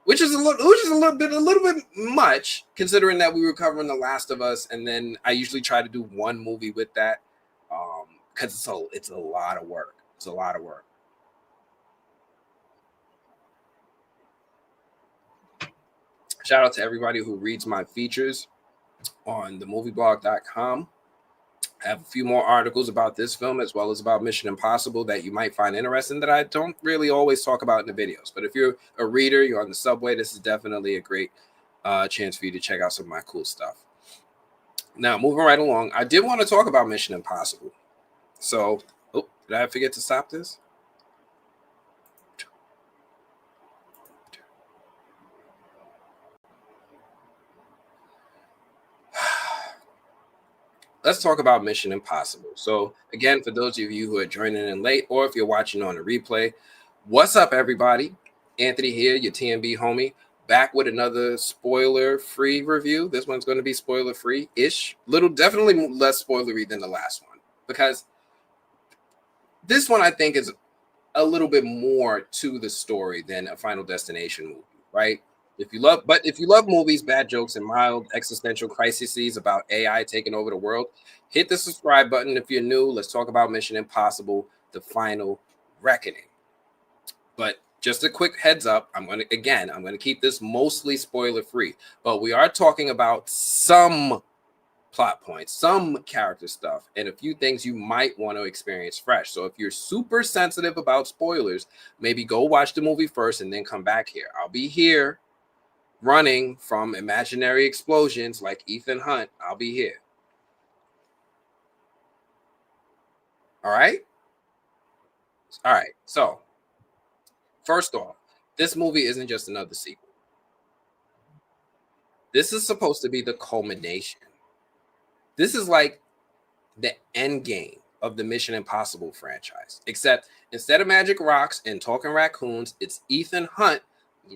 Which is a little bit much considering that we were covering The Last of Us, and then I usually try to do one movie with that, because it's a lot of work. It's a lot of work. Shout out to everybody who reads my features on themovieblog.com. I have a few more articles about this film as well as about Mission Impossible that you might find interesting that I don't really always talk about in the videos. But if you're a reader, you're on the subway, this is definitely a great chance for you to check out some of my cool stuff. Now, moving right along, I did want to talk about Mission Impossible. So, did I forget to stop this? Let's talk about Mission Impossible. So, again, for those of you who are joining in late, or if you're watching on a replay, what's up, everybody? Anthony here, your TMB homie, back with another spoiler-free review. This one's going to be spoiler-free-ish. Definitely less spoilery than the last one, because this one I think is a little bit more to the story than a Final Destination movie, right? If you love movies, bad jokes, and mild existential crises about AI taking over the world, hit the subscribe button. If you're new, let's talk about Mission Impossible: The Final Reckoning. But just a quick heads up, I'm going to keep this mostly spoiler free, but we are talking about some plot points, some character stuff, and a few things you might want to experience fresh. So if you're super sensitive about spoilers, maybe go watch the movie first and then come back here. I'll be here running from imaginary explosions like Ethan Hunt. I'll be here. All right. So first off, this movie isn't just another sequel. This is supposed to be the culmination. This is like the end game of the Mission Impossible franchise, except instead of magic rocks and talking raccoons, it's Ethan Hunt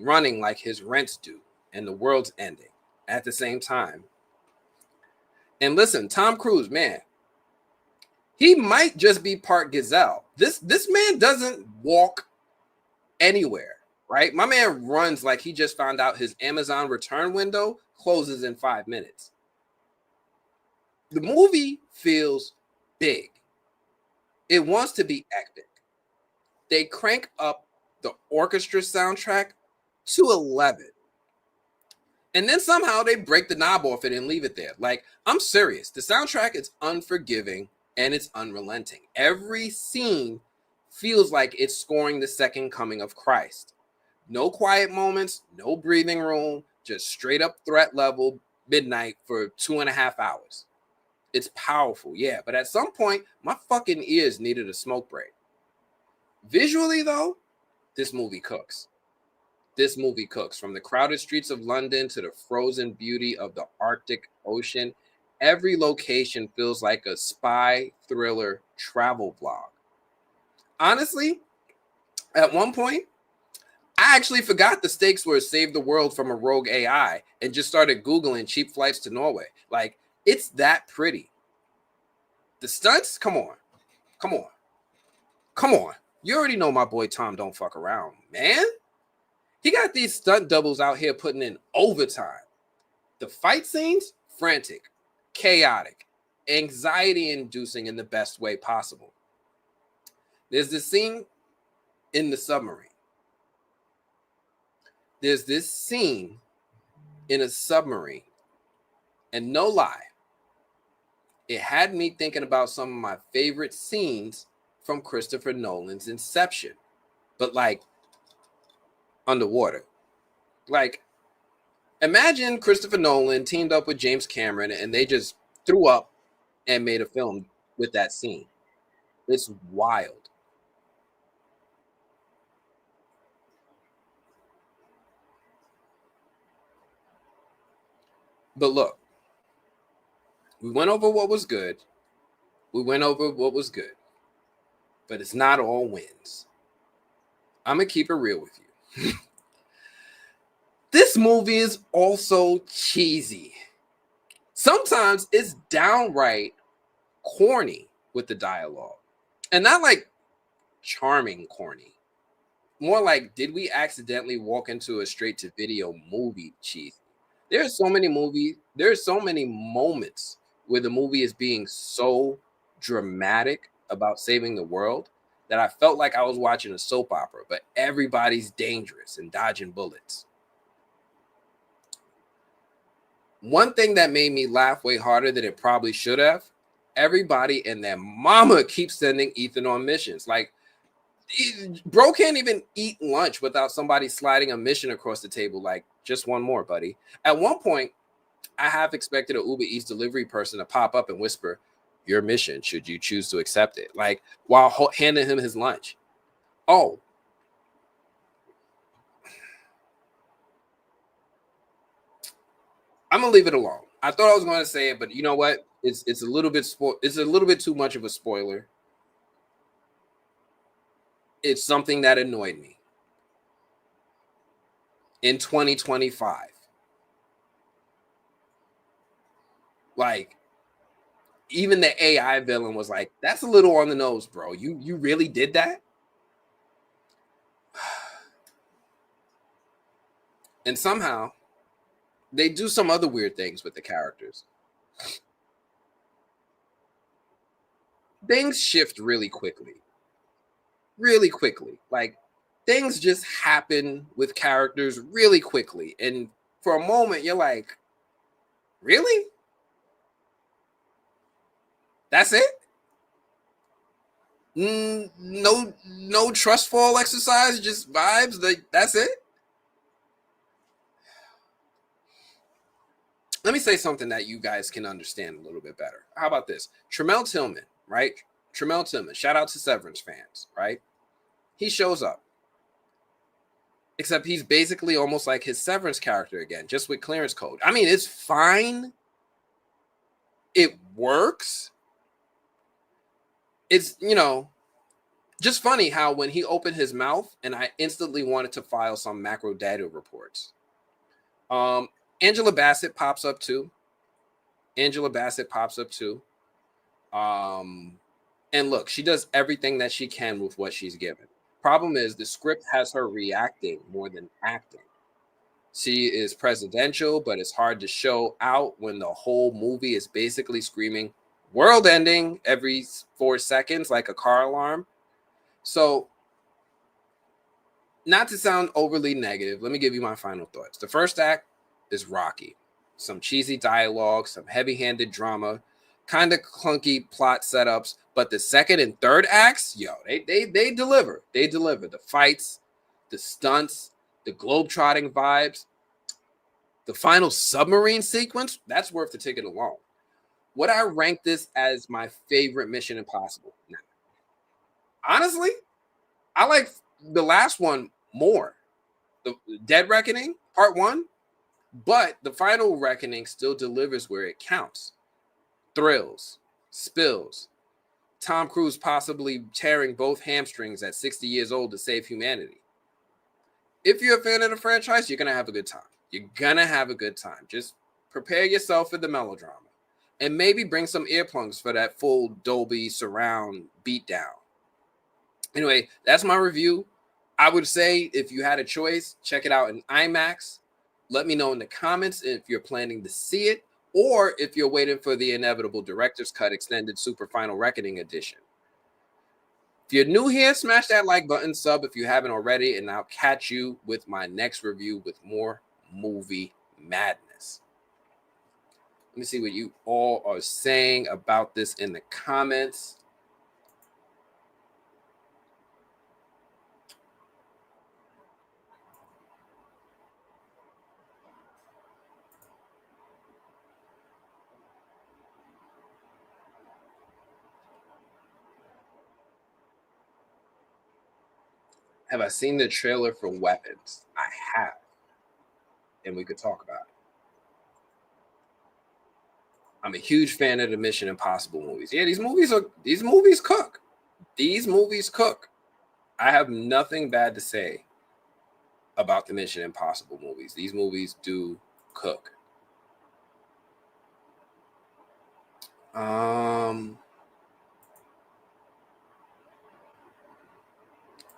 running like his rent's due and the world's ending at the same time. And listen, Tom Cruise, man, he might just be part gazelle. This man doesn't walk anywhere, right? My man runs like he just found out his Amazon return window closes in 5 minutes. The movie feels big. It wants to be epic. They crank up the orchestra soundtrack to 11. And then somehow they break the knob off it and leave it there. Like, I'm serious. The soundtrack is unforgiving and it's unrelenting. Every scene feels like it's scoring the second coming of Christ. No quiet moments, no breathing room, just straight up threat level midnight for 2.5 hours. It's powerful, yeah, but at some point, my fucking ears needed a smoke break. Visually, though, this movie cooks. This movie cooks. From the crowded streets of London to the frozen beauty of the Arctic Ocean, every location feels like a spy thriller travel vlog. Honestly, at one point, I actually forgot the stakes were save the world from a rogue AI and just started Googling cheap flights to Norway. Like, it's that pretty. The stunts, come on. Come on. Come on. You already know my boy Tom don't fuck around, man. He got these stunt doubles out here putting in overtime. The fight scenes, frantic, chaotic, anxiety-inducing in the best way possible. There's this scene in the submarine. There's this scene in a submarine. And no lie, it had me thinking about some of my favorite scenes from Christopher Nolan's Inception. But like, underwater. Like, imagine Christopher Nolan teamed up with James Cameron and they just threw up and made a film with that scene. It's wild. But look, we went over what was good. We went over what was good. But it's not all wins. I'm going to keep it real with you. This movie is also cheesy. Sometimes it's downright corny with the dialogue. And not like charming corny. More like, did we accidentally walk into a straight-to-video movie cheesy? There are so many moments where the movie is being so dramatic about saving the world that I felt like I was watching a soap opera, but everybody's dangerous and dodging bullets. One thing that made me laugh way harder than it probably should have, everybody and their mama keeps sending Ethan on missions. Like, bro can't even eat lunch without somebody sliding a mission across the table. Like, just one more, buddy. At one point, I have expected an Uber Eats delivery person to pop up and whisper, "Your mission, should you choose to accept it," like while handing him his lunch. Oh, I'm gonna leave it alone. I thought I was going to say it, but you know what? It's a little bit it's a little bit too much of a spoiler. It's something that annoyed me in 2025. Like, even the AI villain was like, "That's a little on the nose, bro. You really did that?" And somehow they do some other weird things with the characters. Things shift really quickly. Really quickly. Like, things just happen with characters really quickly. And for a moment, you're like, really? That's it? No trust fall exercise, just vibes. Like, that's it? Let me say something that you guys can understand a little bit better. How about this? Tremel Tillman, right? Tremel Tillman, shout out to Severance fans, right? He shows up. Except he's basically almost like his Severance character again, just with clearance code. I mean, it's fine. It works. It's, just funny how when he opened his mouth and I instantly wanted to file some macro data reports. Angela Bassett pops up too. And look, she does everything that she can with what she's given. Problem is, the script has her reacting more than acting. She is presidential, but it's hard to show out when the whole movie is basically screaming world ending every 4 seconds like a car alarm. So, not to sound overly negative, let me give you my final thoughts. The first act is rocky. Some cheesy dialogue, some heavy-handed drama, kind of clunky plot setups, but the second and third acts, they deliver. They deliver. The fights, the stunts, the globetrotting vibes. The final submarine sequence, that's worth the ticket alone. Would I rank this as my favorite Mission Impossible? No. Honestly, I like the last one more. The Dead Reckoning, part 1, but the final Reckoning still delivers where it counts. Thrills, spills, Tom Cruise possibly tearing both hamstrings at 60 years old to save humanity. If you're a fan of the franchise, you're going to have a good time. You're going to have a good time. Just prepare yourself for the melodrama. And maybe bring some earplugs for that full Dolby surround beatdown. Anyway, that's my review. I would say if you had a choice, check it out in IMAX. Let me know in the comments if you're planning to see it or if you're waiting for the inevitable Director's Cut Extended Super Final Reckoning Edition. If you're new here, smash that like button, sub if you haven't already, and I'll catch you with my next review with more movie madness. Let me see what you all are saying about this in the comments. Have I seen the trailer for Weapons? I have. And we could talk about it. I'm a huge fan of the Mission Impossible movies. Yeah, these movies cook. These movies cook. I have nothing bad to say about the Mission Impossible movies. These movies do cook.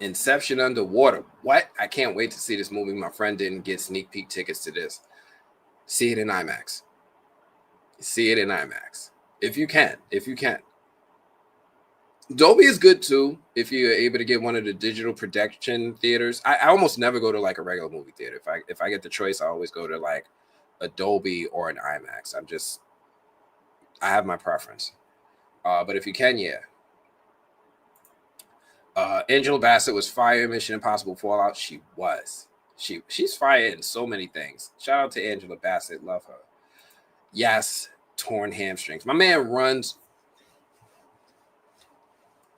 Inception Underwater. What? I can't wait to see this movie. My friend didn't get sneak peek tickets to this. See it in IMAX. See it in IMAX. If you can. Dolby is good too if you're able to get one of the digital projection theaters. I almost never go to like a regular movie theater. If I get the choice, I always go to like a Dolby or an IMAX. I have my preference. But if you can, yeah. Angela Bassett was fire in Mission Impossible Fallout. She was. She's fire in so many things. Shout out to Angela Bassett. Love her. Yes, torn hamstrings. My man runs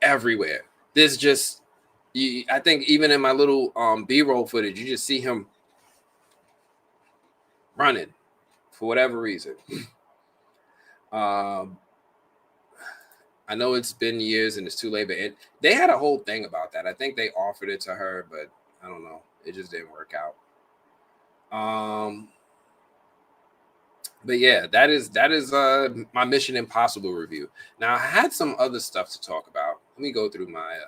everywhere. There's just, I think even in my little B-roll footage, you just see him running for whatever reason. I know it's been years and it's too late, but they had a whole thing about that. I think they offered it to her, but I don't know. It just didn't work out. But yeah, that is my Mission Impossible review. Now I had some other stuff to talk about. Let me go through my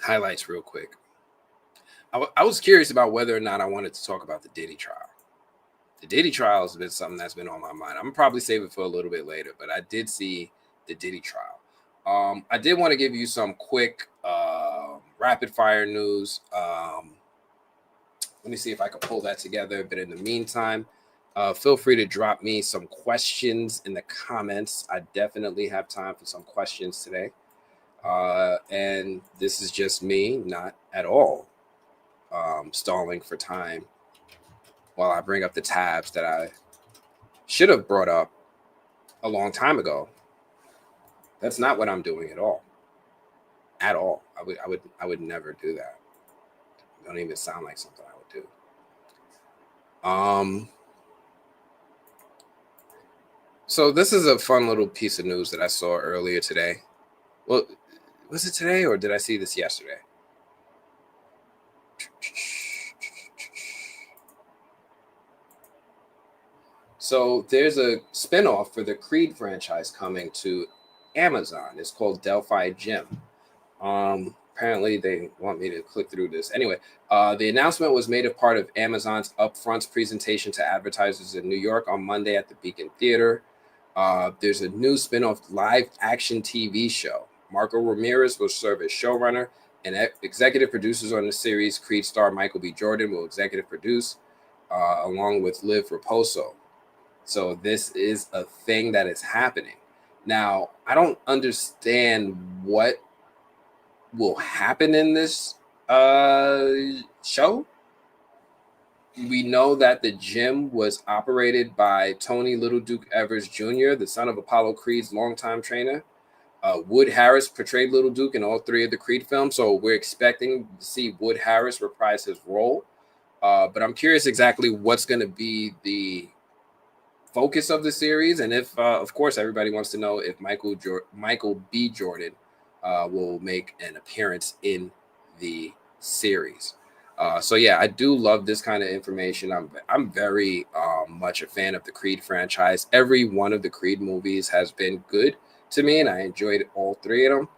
highlights real quick. I was curious about whether or not I wanted to talk about the Diddy trial. The Diddy trial has been something that's been on my mind. I'm gonna probably save it for a little bit later, but I did see the Diddy trial. I did want to give you some quick rapid fire news. Let me see if I can pull that together. But in the meantime, feel free to drop me some questions in the comments. I definitely have time for some questions today. And this is just me, not at all stalling for time while I bring up the tabs that I should have brought up a long time ago. That's not what I'm doing at all. At all. I would never do that. It don't even sound like something I would do. So this is a fun little piece of news that I saw earlier today. Well, was it today or did I see this yesterday? So there's a spinoff for the Creed franchise coming to Amazon. It's called Delphi Gym. Apparently they want me to click through this. Anyway, the announcement was made a part of Amazon's upfront presentation to advertisers in New York on Monday at the Beacon Theater. There's a new spinoff live action TV show. Marco Ramirez will serve as showrunner, and executive producers on the series, Creed star Michael B. Jordan, will executive produce, along with Liv Raposo. So this is a thing that is happening. Now, I don't understand what will happen in this show. we know that the gym was operated by Tony Little Duke Evers Jr., the son of Apollo Creed's longtime trainer. Wood Harris portrayed Little Duke in all three of the Creed films, so we're expecting to see Wood Harris reprise his role. But I'm curious exactly what's going to be the focus of the series, and if, of course, everybody wants to know if Michael B. Jordan will make an appearance in the series. So yeah, I do love this kind of information. I'm very much a fan of the Creed franchise. Every one of the Creed movies has been good to me, and I enjoyed all three of them.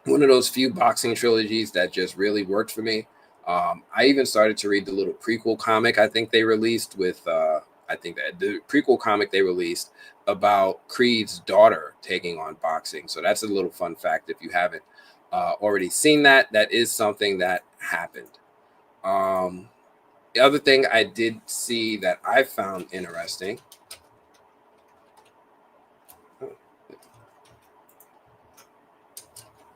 One of those few boxing trilogies that just really worked for me. I even started to read the little prequel comic I think they released with I think that the prequel comic they released about Creed's daughter taking on boxing. So that's a little fun fact if you haven't already seen that. That is something that happened. The other thing I did see that I found interesting.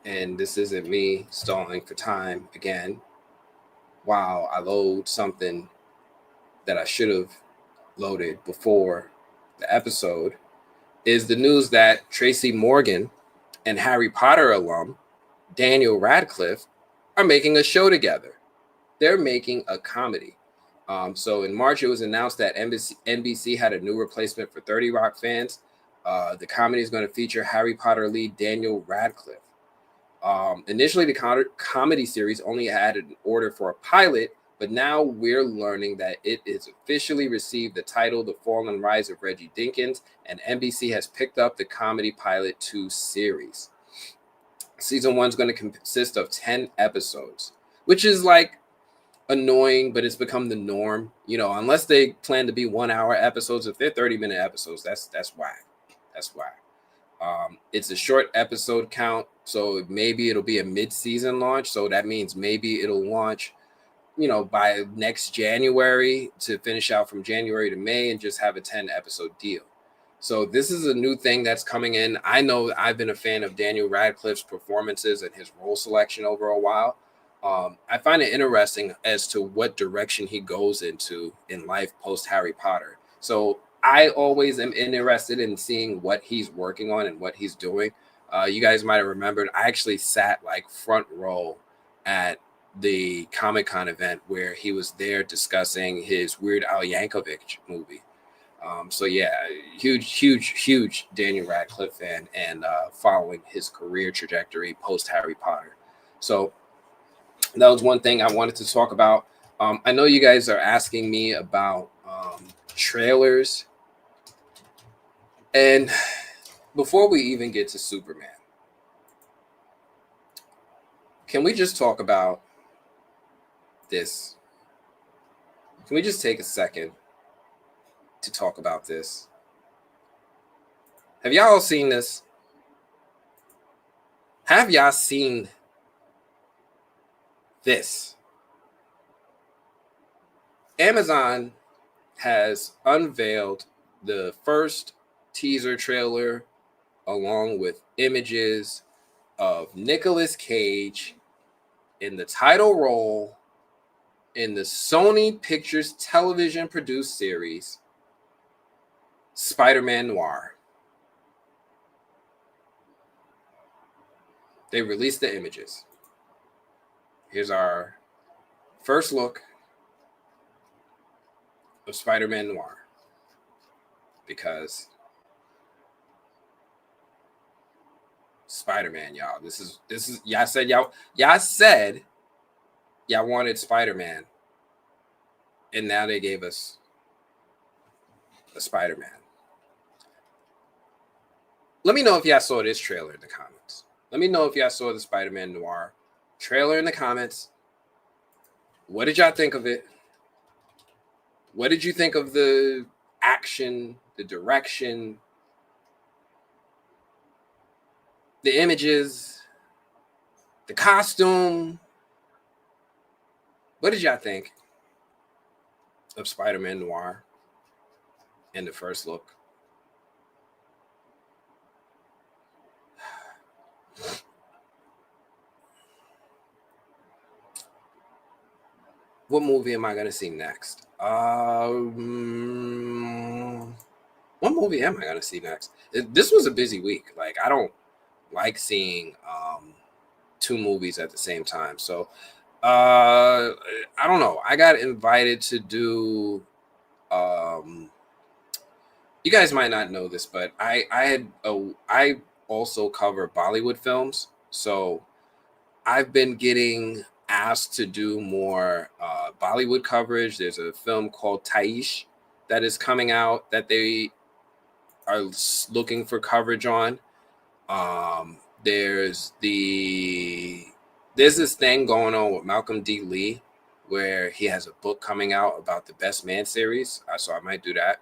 And this isn't me stalling for time again. Wow, I load something that I should have loaded before the episode, is the news that Tracy Morgan and Harry Potter alum Daniel Radcliffe are making a show together. They're making a comedy. So in March, it was announced that NBC had a new replacement for 30 Rock fans. The comedy is going to feature Harry Potter lead Daniel Radcliffe. Initially, the comedy series only had an order for a pilot, but now we're learning that it is officially received the title The Fall and Rise of Reggie Dinkins, and NBC has picked up the comedy pilot 2 series. Season 1 is going to consist of 10 episodes, which is like annoying, but it's become the norm. You know, unless they plan to be 1 hour episodes, if they're 30-minute episodes, that's whack. That's whack. It's a short episode count, so maybe it'll be a mid-season launch. So that means maybe it'll launch, you know, by next January to finish out from January to May and just have a 10-episode deal. So this is a new thing that's coming in. I know I've been a fan of Daniel Radcliffe's performances and his role selection over a while. I find it interesting as to what direction he goes into in life post Harry Potter. So I always am interested in seeing what he's working on and what he's doing. You guys might have remembered, I actually sat like front row at the Comic-Con event where he was there discussing his Weird Al Yankovic movie. So yeah, huge Daniel Radcliffe fan, and following his career trajectory post Harry Potter. So that was one thing I wanted to talk about. I know you guys are asking me about trailers. And before we even get to Superman, can we just talk about this? Can we just take a second to talk about this? Have y'all seen this? Have y'all seen this? Amazon has unveiled the first teaser trailer along with images of Nicolas Cage in the title role in the Sony Pictures television produced series Spider-Man Noir. They released the images. Here's our first look of Spider-Man Noir, because Spider-Man, y'all. This is y'all said y'all wanted Spider-Man, and now they gave us a Spider-Man. Let me know if y'all saw this trailer in the comments. Let me know if y'all saw the Spider-Man Noir trailer in the comments. What did y'all think of it? What did you think of the action, the direction, the images, the costume? What did y'all think of Spider-Man Noir in the first look? what movie am I going to see next? What movie am I going to see next? This was a busy week. Like, I don't like seeing two movies at the same time. So, I don't know. I got invited to do. You guys might not know this, but I also cover Bollywood films. So I've been getting asked to do more Bollywood coverage. There's a film called Taish that is coming out that they are looking for coverage on. Um, there's there's this thing going on with Malcolm D. Lee where he has a book coming out about the Best Man series. So I might do that.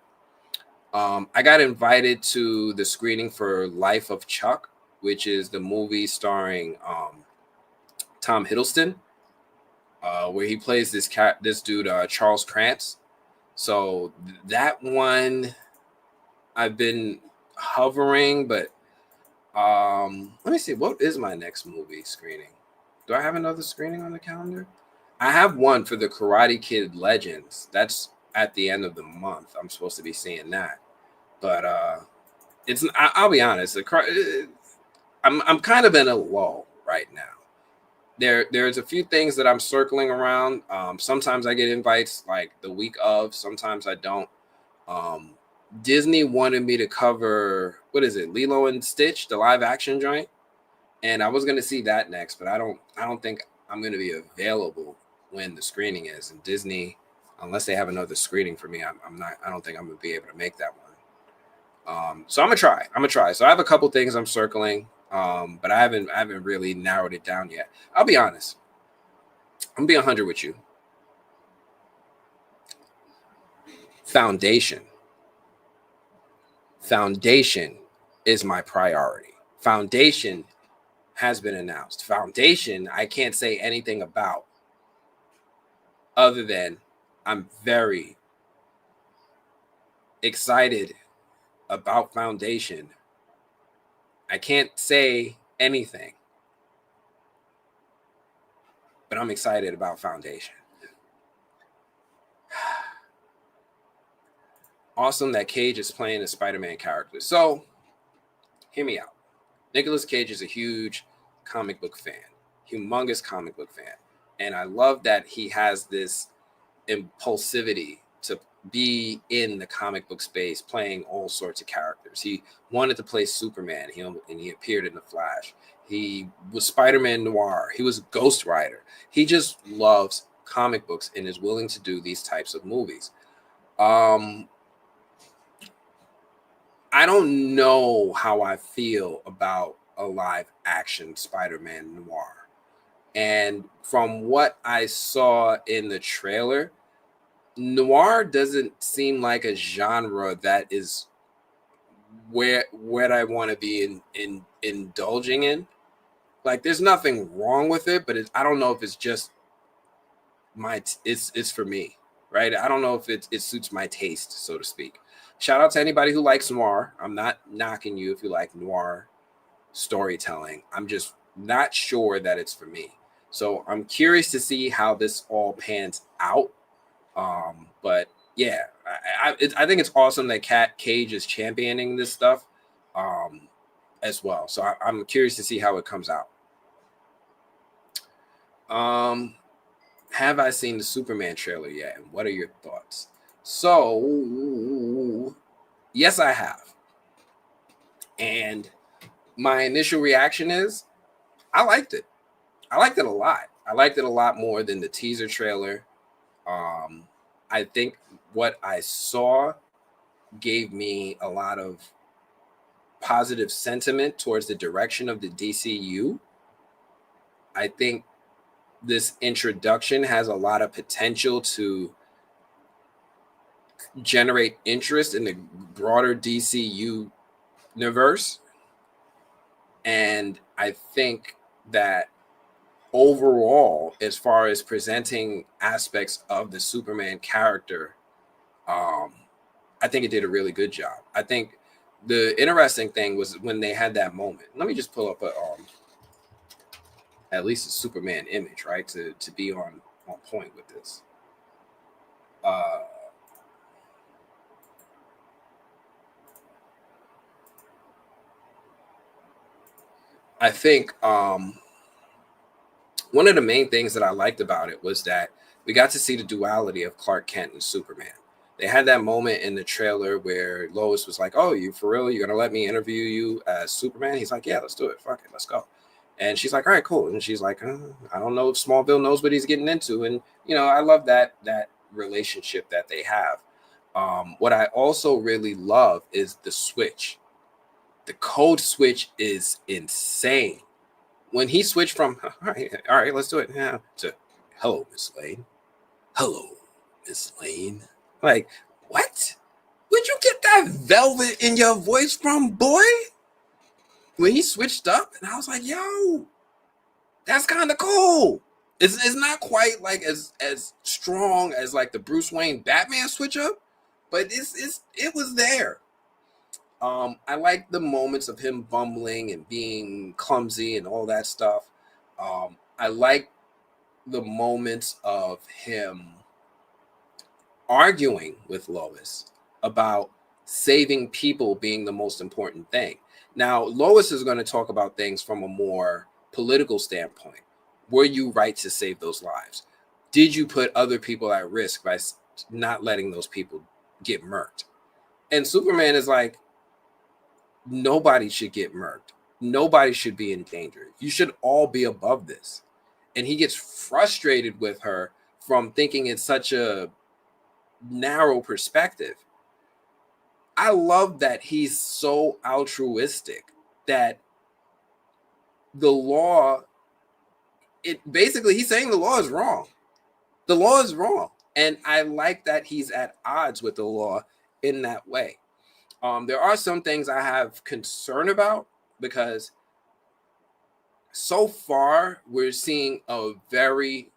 I got invited to the screening for Life of Chuck, which is the movie starring Tom Hiddleston, where he plays this dude Charles Krantz. So that one I've been hovering, but let me see, what is my next movie screening? Do I have another screening on the calendar? I have one for the Karate Kid Legends. That's at the end of the month. I'm supposed to be seeing that, but I'll be honest. I'm kind of in a lull right now. There's a few things that I'm circling around. Sometimes I get invites like the week of. Sometimes I don't. Um, Disney wanted me to cover, what is it, Lilo and Stitch, the live action joint, and I was gonna see that next, but I don't think I'm gonna be available when the screening is. And Disney, unless they have another screening for me, I'm not. I don't think I'm gonna be able to make that one. So I'm gonna try. So I have a couple things I'm circling, but I haven't really narrowed it down yet. I'll be honest. I'm gonna be 100 with you. Foundation is my priority. Foundation has been announced. Foundation, I can't say anything about other than I'm very excited about Foundation. I can't say anything, but I'm excited about Foundation. Awesome that Cage is playing a Spider-Man character. So, hear me out. Nicolas Cage is a huge comic book fan, humongous comic book fan. And I love that he has this impulsivity to be in the comic book space, playing all sorts of characters. He wanted to play Superman, and he appeared in The Flash. He was Spider-Man Noir. He was Ghost Rider. He just loves comic books and is willing to do these types of movies. I don't know how I feel about a live action Spider-Man Noir. And from what I saw in the trailer, Noir doesn't seem like a genre that is where I want to be in indulging in. Like, there's nothing wrong with it, but I don't know if it's just it's for me, right? I don't know if it suits my taste, so to speak. Shout out to anybody who likes noir. I'm not knocking you if you like noir storytelling. I'm just not sure that it's for me. So I'm curious to see how this all pans out. But yeah, I think it's awesome that Cage is championing this stuff as well. So I'm curious to see how it comes out. Have I seen the Superman trailer yet? And what are your thoughts? So, yes, I have. And my initial reaction is I liked it. I liked it a lot. I liked it a lot more than the teaser trailer. I think what I saw gave me a lot of positive sentiment towards the direction of the DCU. I think this introduction has a lot of potential to generate interest in the broader DCU universe. And I think that overall, as far as presenting aspects of the Superman character, I think it did a really good job. I think the interesting thing was when they had that moment. Let me just pull up at least a Superman image, right, to be on point with this. I think one of the main things that I liked about it was that we got to see the duality of Clark Kent and Superman. They had that moment in the trailer where Lois was like, "Oh, you for real? You're gonna let me interview you as Superman?" He's like, "Yeah, let's do it. Fuck it, let's go." And she's like, "All right, cool." And she's like, "I don't know if Smallville knows what he's getting into." And I love that relationship that they have. What I also really love is the switch. The code switch is insane. When he switched from all right, let's do it now to hello, Miss Lane. Hello, Miss Lane. Like, what? Where'd you get that velvet in your voice from, boy? When he switched up, and I was like, yo, that's kind of cool. It's not quite like as strong as like the Bruce Wayne Batman switch up, but it was there. I like the moments of him bumbling and being clumsy and all that stuff. I like the moments of him arguing with Lois about saving people being the most important thing. Now, Lois is going to talk about things from a more political standpoint. Were you right to save those lives? Did you put other people at risk by not letting those people get murked? And Superman is like, nobody should get murked. Nobody should be in danger. You should all be above this. And he gets frustrated with her from thinking it's such a narrow perspective. I love that he's so altruistic that the law, he's saying the law is wrong. The law is wrong. And I like that he's at odds with the law in that way. There are some things I have concern about because so far we're seeing a very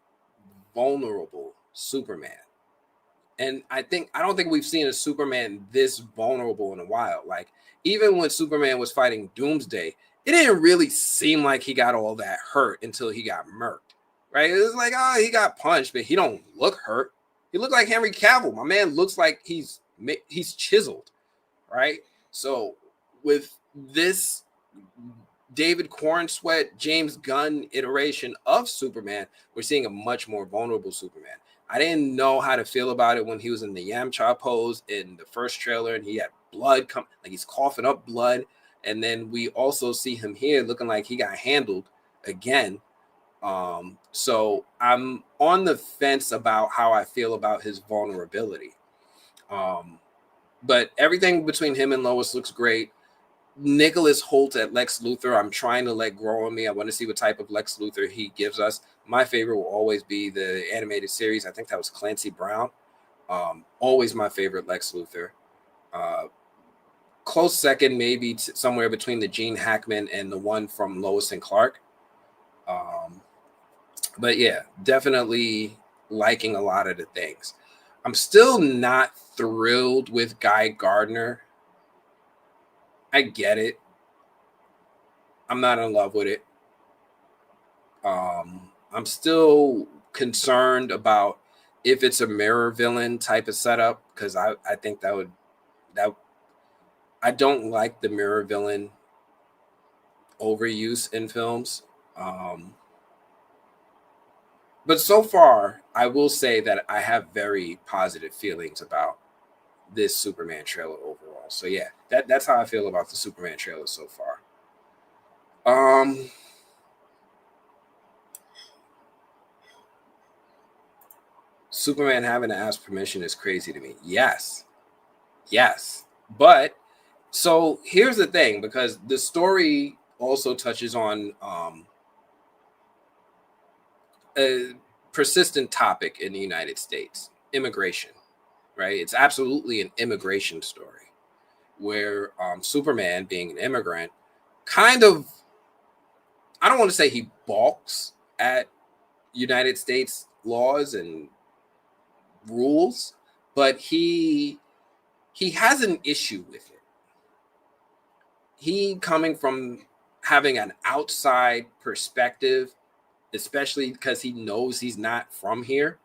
vulnerable Superman. And I don't think we've seen a Superman this vulnerable in a while. Like, even when Superman was fighting Doomsday, it didn't really seem like he got all that hurt until he got murked, right? It was like, oh, he got punched, but he don't look hurt. He looked like Henry Cavill. My man looks like he's chiseled, right? So with this David Cornsweet, James Gunn iteration of Superman, we're seeing a much more vulnerable Superman. I didn't know how to feel about it when he was in the Yamcha pose in the first trailer and he had blood come, like he's coughing up blood. And then we also see him here looking like he got handled again. So I'm on the fence about how I feel about his vulnerability. But everything between him and Lois looks great. Nicholas Hoult at Lex Luthor, I'm trying to let grow on me. I want to see what type of Lex Luthor he gives us. My favorite will always be the animated series. I think that was Clancy Brown. Always my favorite Lex Luthor. Close second, maybe somewhere between the Gene Hackman and the one from Lois and Clark. But yeah, definitely liking a lot of the things. I'm still not thrilled with Guy Gardner. I get it. I'm not in love with it. I'm still concerned about if it's a mirror villain type of setup, because I think that I don't like the mirror villain overuse in films. But so far, I will say that I have very positive feelings about this Superman trailer overall. So yeah, that's how I feel about the Superman trailer so far. Superman having to ask permission is crazy to me. Yes. But so here's the thing, because the story also touches on a persistent topic in the United States, immigration, right? It's absolutely an immigration story where Superman, being an immigrant, kind of, I don't want to say he balks at United States laws and rules, but he has an issue with it. He, coming from having an outside perspective, especially because he knows he's not from here,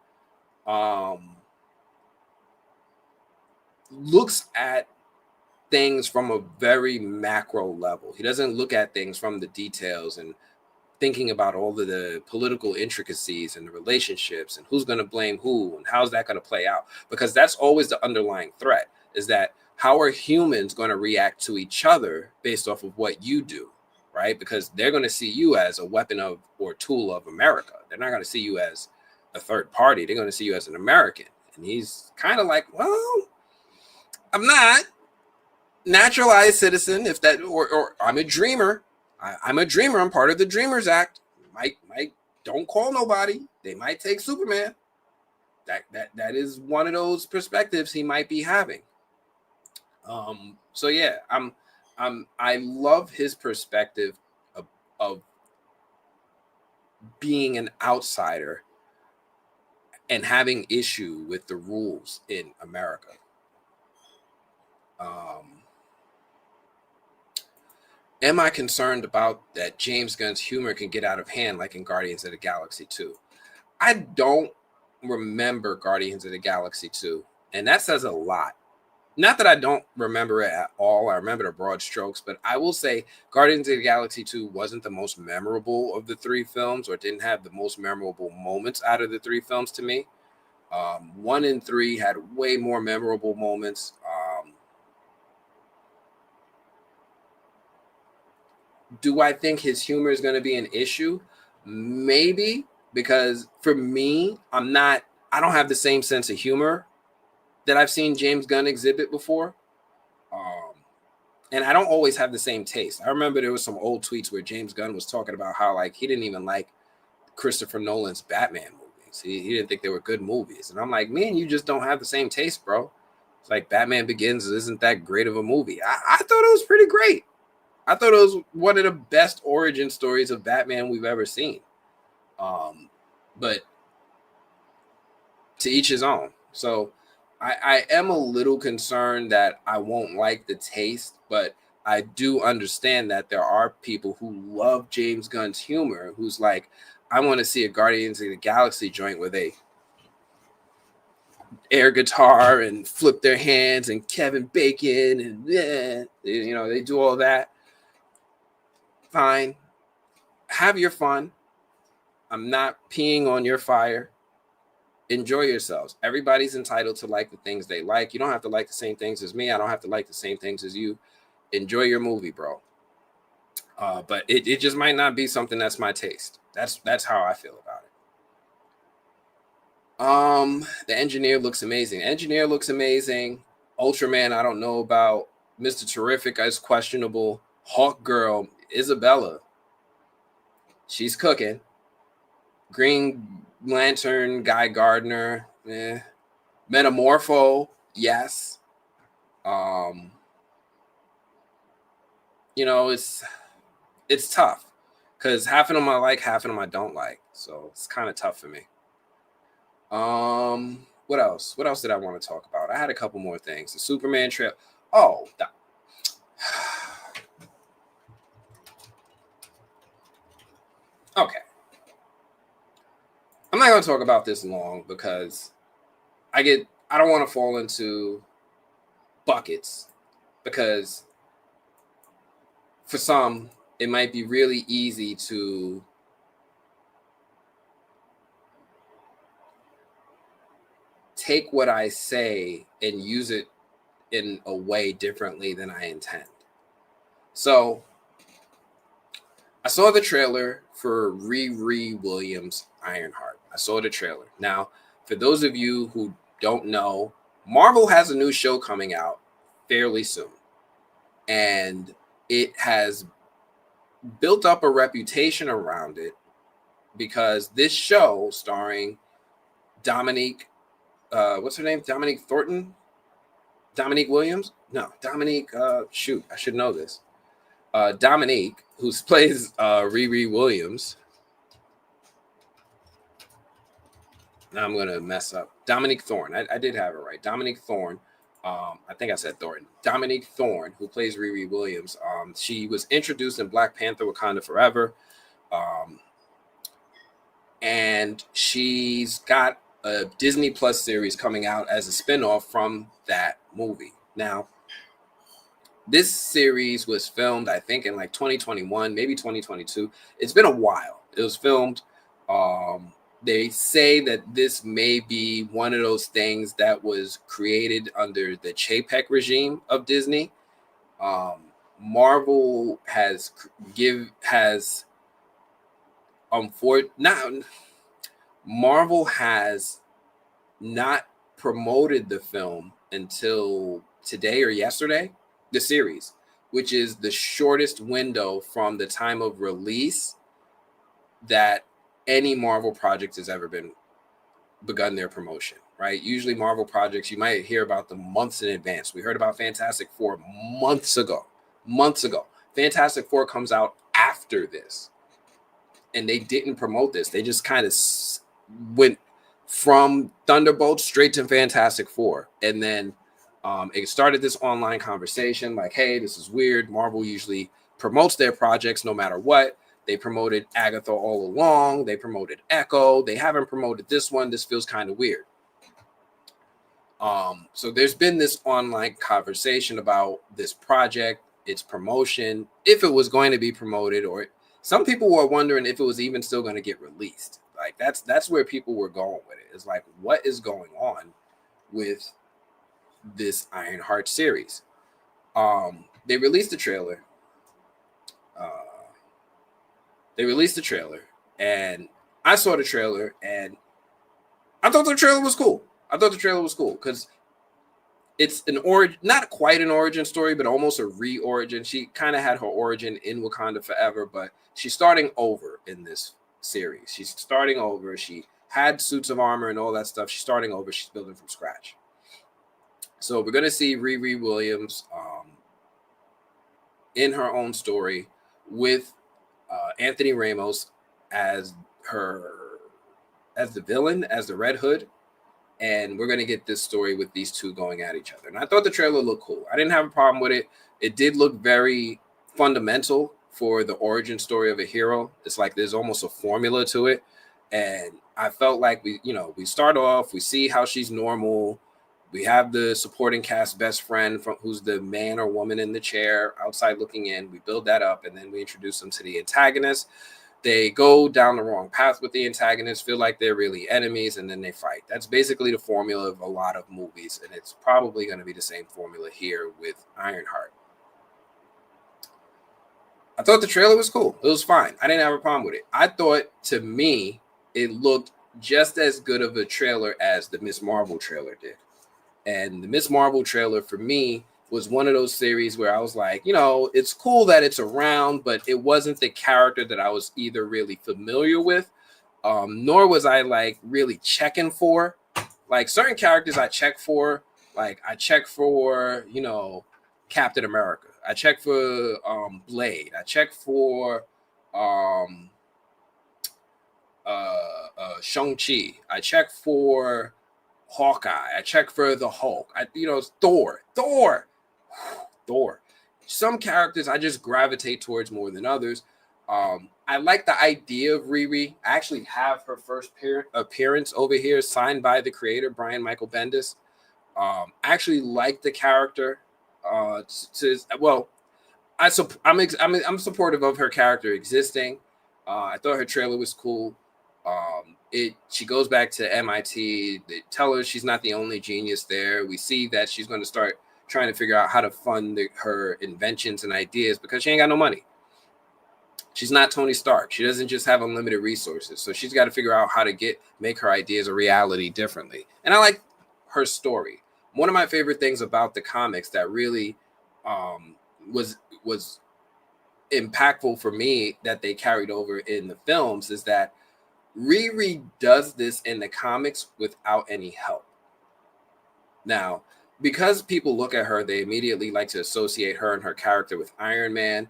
looks at things from a very macro level. He doesn't look at things from the details and thinking about all of the political intricacies and the relationships and who's going to blame who and how's that going to play out, because that's always the underlying threat, is that how are humans going to react to each other based off of what you do, right? Because they're going to see you as a weapon of or tool of America. They're not going to see you as a third party. They're going to see you as an American. And he's kind of like, well, I'm not naturalized citizen, if that, or I'm a dreamer. I'm a dreamer. I'm part of the Dreamers Act. Might don't call nobody. They might take Superman. That is one of those perspectives he might be having. So yeah, I love his perspective of being an outsider and having issue with the rules in America. Am I concerned about that James Gunn's humor can get out of hand like in Guardians of the Galaxy 2? I don't remember Guardians of the Galaxy 2, and that says a lot. Not that I don't remember it at all. I remember the broad strokes, but I will say Guardians of the Galaxy 2 wasn't the most memorable of the three films, or didn't have the most memorable moments out of the three films to me. 1 and 3 had way more memorable moments. Do I think his humor is going to be an issue? Maybe, because for me, I don't have the same sense of humor that I've seen James Gunn exhibit before. And I don't always have the same taste. I remember there was some old tweets where James Gunn was talking about how like he didn't even like Christopher Nolan's Batman movies. He didn't think they were good movies. And I'm like, man, you just don't have the same taste, bro. It's like Batman Begins isn't that great of a movie. I thought it was pretty great. I thought it was one of the best origin stories of Batman we've ever seen. But to each his own. So I am a little concerned that I won't like the taste, but I do understand that there are people who love James Gunn's humor who's like, I want to see a Guardians of the Galaxy joint where they air guitar and flip their hands and Kevin Bacon and they do all that. Fine. Have your fun. I'm not peeing on your fire. Enjoy yourselves. Everybody's entitled to like the things they like. You don't have to like the same things as me. I don't have to like the same things as you. Enjoy your movie, bro. But it just might not be something that's my taste. That's how I feel about it. The engineer looks amazing. Ultraman, I don't know about. Mr. Terrific is questionable. Hawk Girl, Isabella, she's cooking. Green Lantern, Guy Gardner, Metamorpho, yes. It's tough because half of them I like, half of them I don't like. So it's kind of tough for me. What else? What else did I want to talk about? I had a couple more things. The Superman trail. Oh, okay. I'm not going to talk about this long because I don't want to fall into buckets, because for some, it might be really easy to take what I say and use it in a way differently than I intend. So I saw the trailer for Riri Williams' Ironheart. I saw the trailer. Now, for those of you who don't know, Marvel has a new show coming out fairly soon. And it has built up a reputation around it because this show starring Dominique, what's her name? Dominique Thornton? Dominique Williams? No, Dominique, shoot, I should know this. Dominique, who plays Riri Williams. Now I'm going to mess up. Dominique Thorne. I did have it right. Dominique Thorne. I think I said Thornton. Dominique Thorne, who plays Riri Williams. She was introduced in Black Panther Wakanda Forever. And she's got a Disney Plus series coming out as a spinoff from that movie. Now, this series was filmed, I think, in like 2021, maybe 2022. It's been a while. It was filmed. They say that this may be one of those things that was created under the Chapek regime of Disney. Marvel has Marvel has not promoted the film until today or yesterday, the series, which is the shortest window from the time of release that any Marvel project has ever begun their promotion, right? Usually Marvel projects, you might hear about them months in advance. We heard about Fantastic Four months ago. Fantastic Four comes out after this, and they didn't promote this. They just kind of went from Thunderbolt straight to Fantastic Four. And then it started this online conversation like, hey, this is weird. Marvel usually promotes their projects no matter what. They promoted Agatha all along. They promoted Echo. They haven't promoted this one. This feels kind of weird. So there's been this online conversation about this project, its promotion, if it was going to be promoted, or some people were wondering if it was even still going to get released. Like that's where people were going with it. It's like, what is going on with this Ironheart series? They released the trailer. And I saw the trailer, and I thought the trailer was cool. Because it's not quite an origin story, but almost a re-origin. She kind of had her origin in Wakanda Forever, but she's starting over in this series. She's starting over. She had suits of armor and all that stuff. She's starting over. She's building from scratch. So we're going to see Riri Williams in her own story with Anthony Ramos as the villain, as the Red Hood. And we're going to get this story with these two going at each other. And I thought the trailer looked cool. I didn't have a problem with it. It did look very fundamental for the origin story of a hero. It's like there's almost a formula to it. And I felt like we start off, we see how she's normal. We have the supporting cast best friend who's the man or woman in the chair outside looking in. We build that up, and then we introduce them to the antagonist. They go down the wrong path with the antagonists, feel like they're really enemies, and then they fight. That's basically the formula of a lot of movies, and it's probably going to be the same formula here with Ironheart. I thought the trailer was cool. It was fine. I didn't have a problem with it. I thought, to me, it looked just as good of a trailer as the Miss Marvel trailer did. And the Miss Marvel trailer, for me, was one of those series where I was like, it's cool that it's around, but it wasn't the character that I was either really familiar with, nor was I like really checking for. Like certain characters I check for, Captain America. I check for Blade. I check for Shang-Chi. I check for Hawkeye. I check for the Hulk. Thor. Some characters I just gravitate towards more than others. I like the idea of Riri. I actually have her first appearance over here signed by the creator, Brian Michael Bendis. I actually like the character. I'm supportive of her character existing. I thought her trailer was cool. She goes back to MIT. They tell her she's not the only genius there. We see that she's going to start trying to figure out how to fund her inventions and ideas because she ain't got no money. She's not Tony Stark. She doesn't just have unlimited resources. So she's got to figure out how to make her ideas a reality differently. And I like her story. One of my favorite things about the comics that really was impactful for me that they carried over in the films is that Riri does this in the comics without any help. Now, because people look at her, they immediately like to associate her and her character with Iron Man.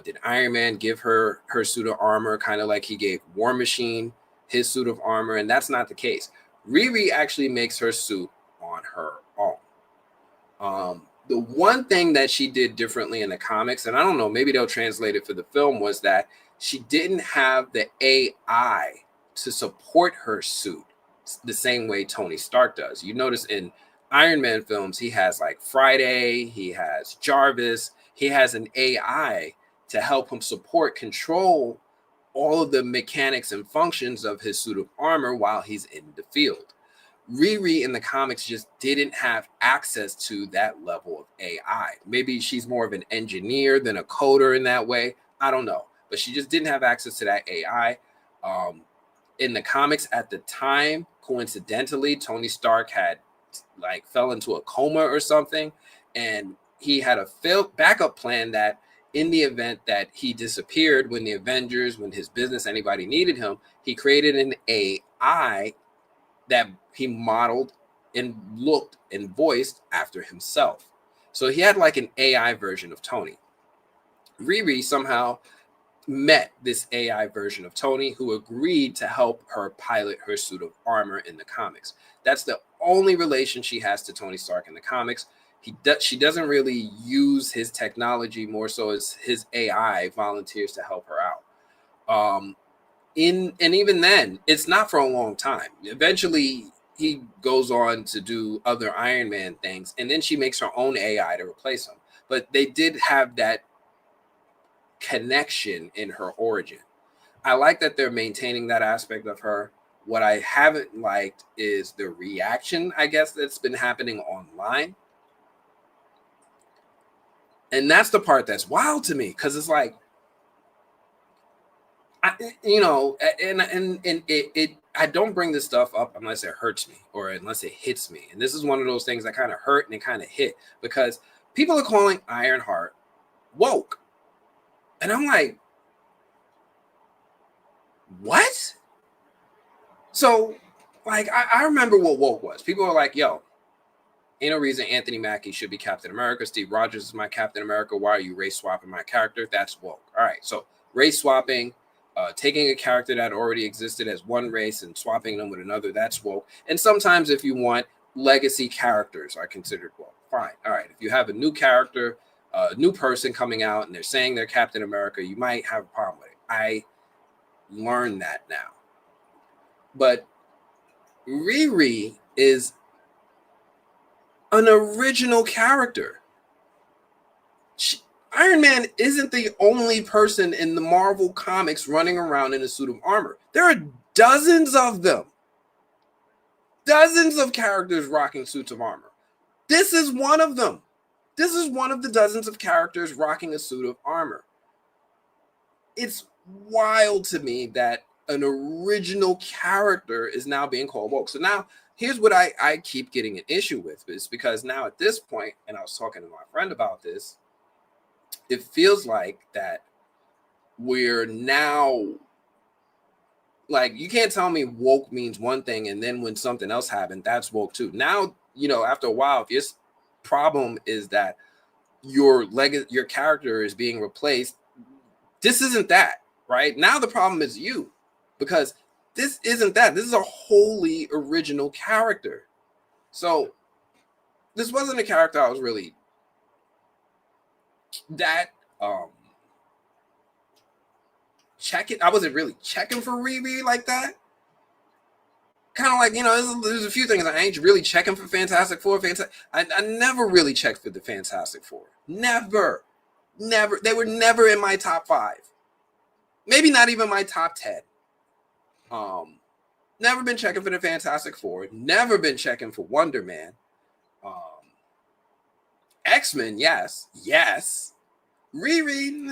Did Iron Man give her suit of armor, kind of like he gave War Machine his suit of armor? And that's not the case. Riri actually makes her suit on her own. The one thing that she did differently in the comics, and I don't know, maybe they'll translate it for the film, was that she didn't have the AI to support her suit the same way Tony Stark does. You notice in Iron Man films, he has like Friday, he has Jarvis, he has an AI to help him support, control all of the mechanics and functions of his suit of armor while he's in the field. Riri in the comics just didn't have access to that level of AI. Maybe she's more of an engineer than a coder in that way. I don't know. But she just didn't have access to that AI. In the comics at the time, coincidentally, Tony Stark had like fell into a coma or something. And he had a backup plan that in the event that he disappeared when the Avengers, when his business, anybody needed him, he created an AI that he modeled and looked and voiced after himself. So he had like an AI version of Tony. Riri somehow met this AI version of Tony who agreed to help her pilot her suit of armor in the comics. That's the only relation she has to Tony Stark in the comics. She doesn't really use his technology, more so as his AI volunteers to help her out. And even then, it's not for a long time. Eventually, he goes on to do other Iron Man things, and then she makes her own AI to replace him. But they did have that connection in her origin. I like that they're maintaining that aspect of her. What I haven't liked is the reaction, I guess, that's been happening online. And that's the part that's wild to me, because it's like, I don't bring this stuff up unless it hurts me or unless it hits me. And this is one of those things that kind of hurt and it kind of hit, because people are calling Ironheart woke. And I'm like, what? So, like, I remember what woke was. People are like, yo, ain't no reason Anthony Mackie should be Captain America. Steve Rogers is my Captain America. Why are you race swapping my character? That's woke. All right, so race swapping, taking a character that already existed as one race and swapping them with another, that's woke. And sometimes if you want, legacy characters are considered woke. Fine. All right, if you have a new character, a new person coming out and they're saying they're Captain America, you might have a problem with it. I learned that now. But Riri is an original character. Iron Man isn't the only person in the Marvel comics running around in a suit of armor. There are dozens of them. Dozens of characters rocking suits of armor. This is one of them. This is one of the dozens of characters rocking a suit of armor. It's wild to me that an original character is now being called woke. So now here's what I keep getting an issue with, is because now at this point, and I was talking to my friend about this, it feels like that we're now, like, you can't tell me woke means one thing and then when something else happened, that's woke too. Now, after a while, if your problem is that your character is being replaced, this isn't that, right? Now the problem is you, because this isn't that. This is a wholly original character. So this wasn't a character I was really that checking. I wasn't really checking for Riri like that. Kind of like, there's a few things I ain't really checking for Fantastic Four. I never really checked for the Fantastic Four. Never. They were never in my top 5. Maybe not even my top 10. Never been checking for the Fantastic Four. Never been checking for Wonder Man. X-Men, yes. Riri,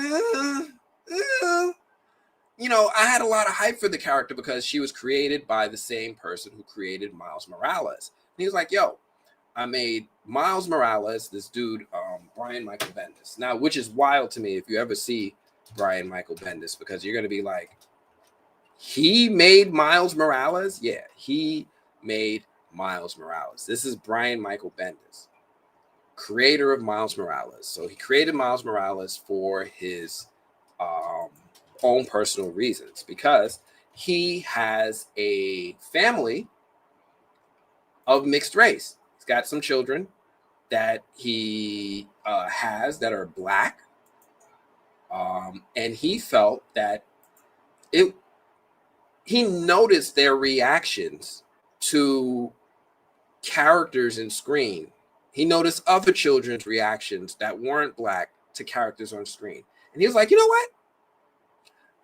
I had a lot of hype for the character because she was created by the same person who created Miles Morales. And he was like, yo, I made Miles Morales, this dude, Brian Michael Bendis. Now, which is wild to me if you ever see Brian Michael Bendis, because you're going to be like, he made Miles Morales? Yeah, he made Miles Morales. This is Brian Michael Bendis, creator of Miles Morales. So he created Miles Morales for his own personal reasons, because he has a family of mixed race. He's got some children that he has that are black. And he felt that he noticed their reactions to characters in screen. He noticed other children's reactions that weren't Black to characters on screen. And he was like, you know what?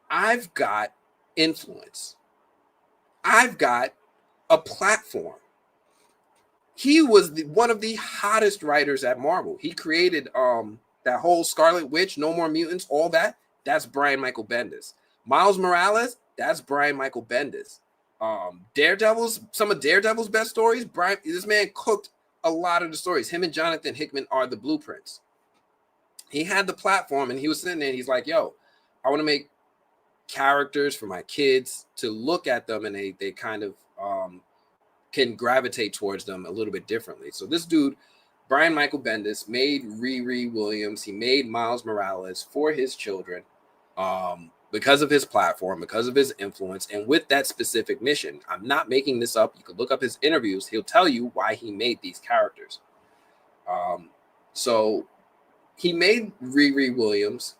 I've got influence. I've got a platform. He was one of the hottest writers at Marvel. He created that whole Scarlet Witch, No More Mutants, all that. That's Brian Michael Bendis. Miles Morales, that's Brian Michael Bendis. Daredevil's, some of Daredevil's best stories, this man cooked a lot of the stories. Him and Jonathan Hickman are the blueprints. He had the platform and he was sitting there and he's like, yo, I want to make characters for my kids to look at them and they kind of can gravitate towards them a little bit differently. So this dude, Brian Michael Bendis, made Riri Williams. He made Miles Morales for his children because of his platform, because of his influence, and with that specific mission. I'm not making this up. You can look up his interviews. He'll tell you why he made these characters. So he made Riri Williams,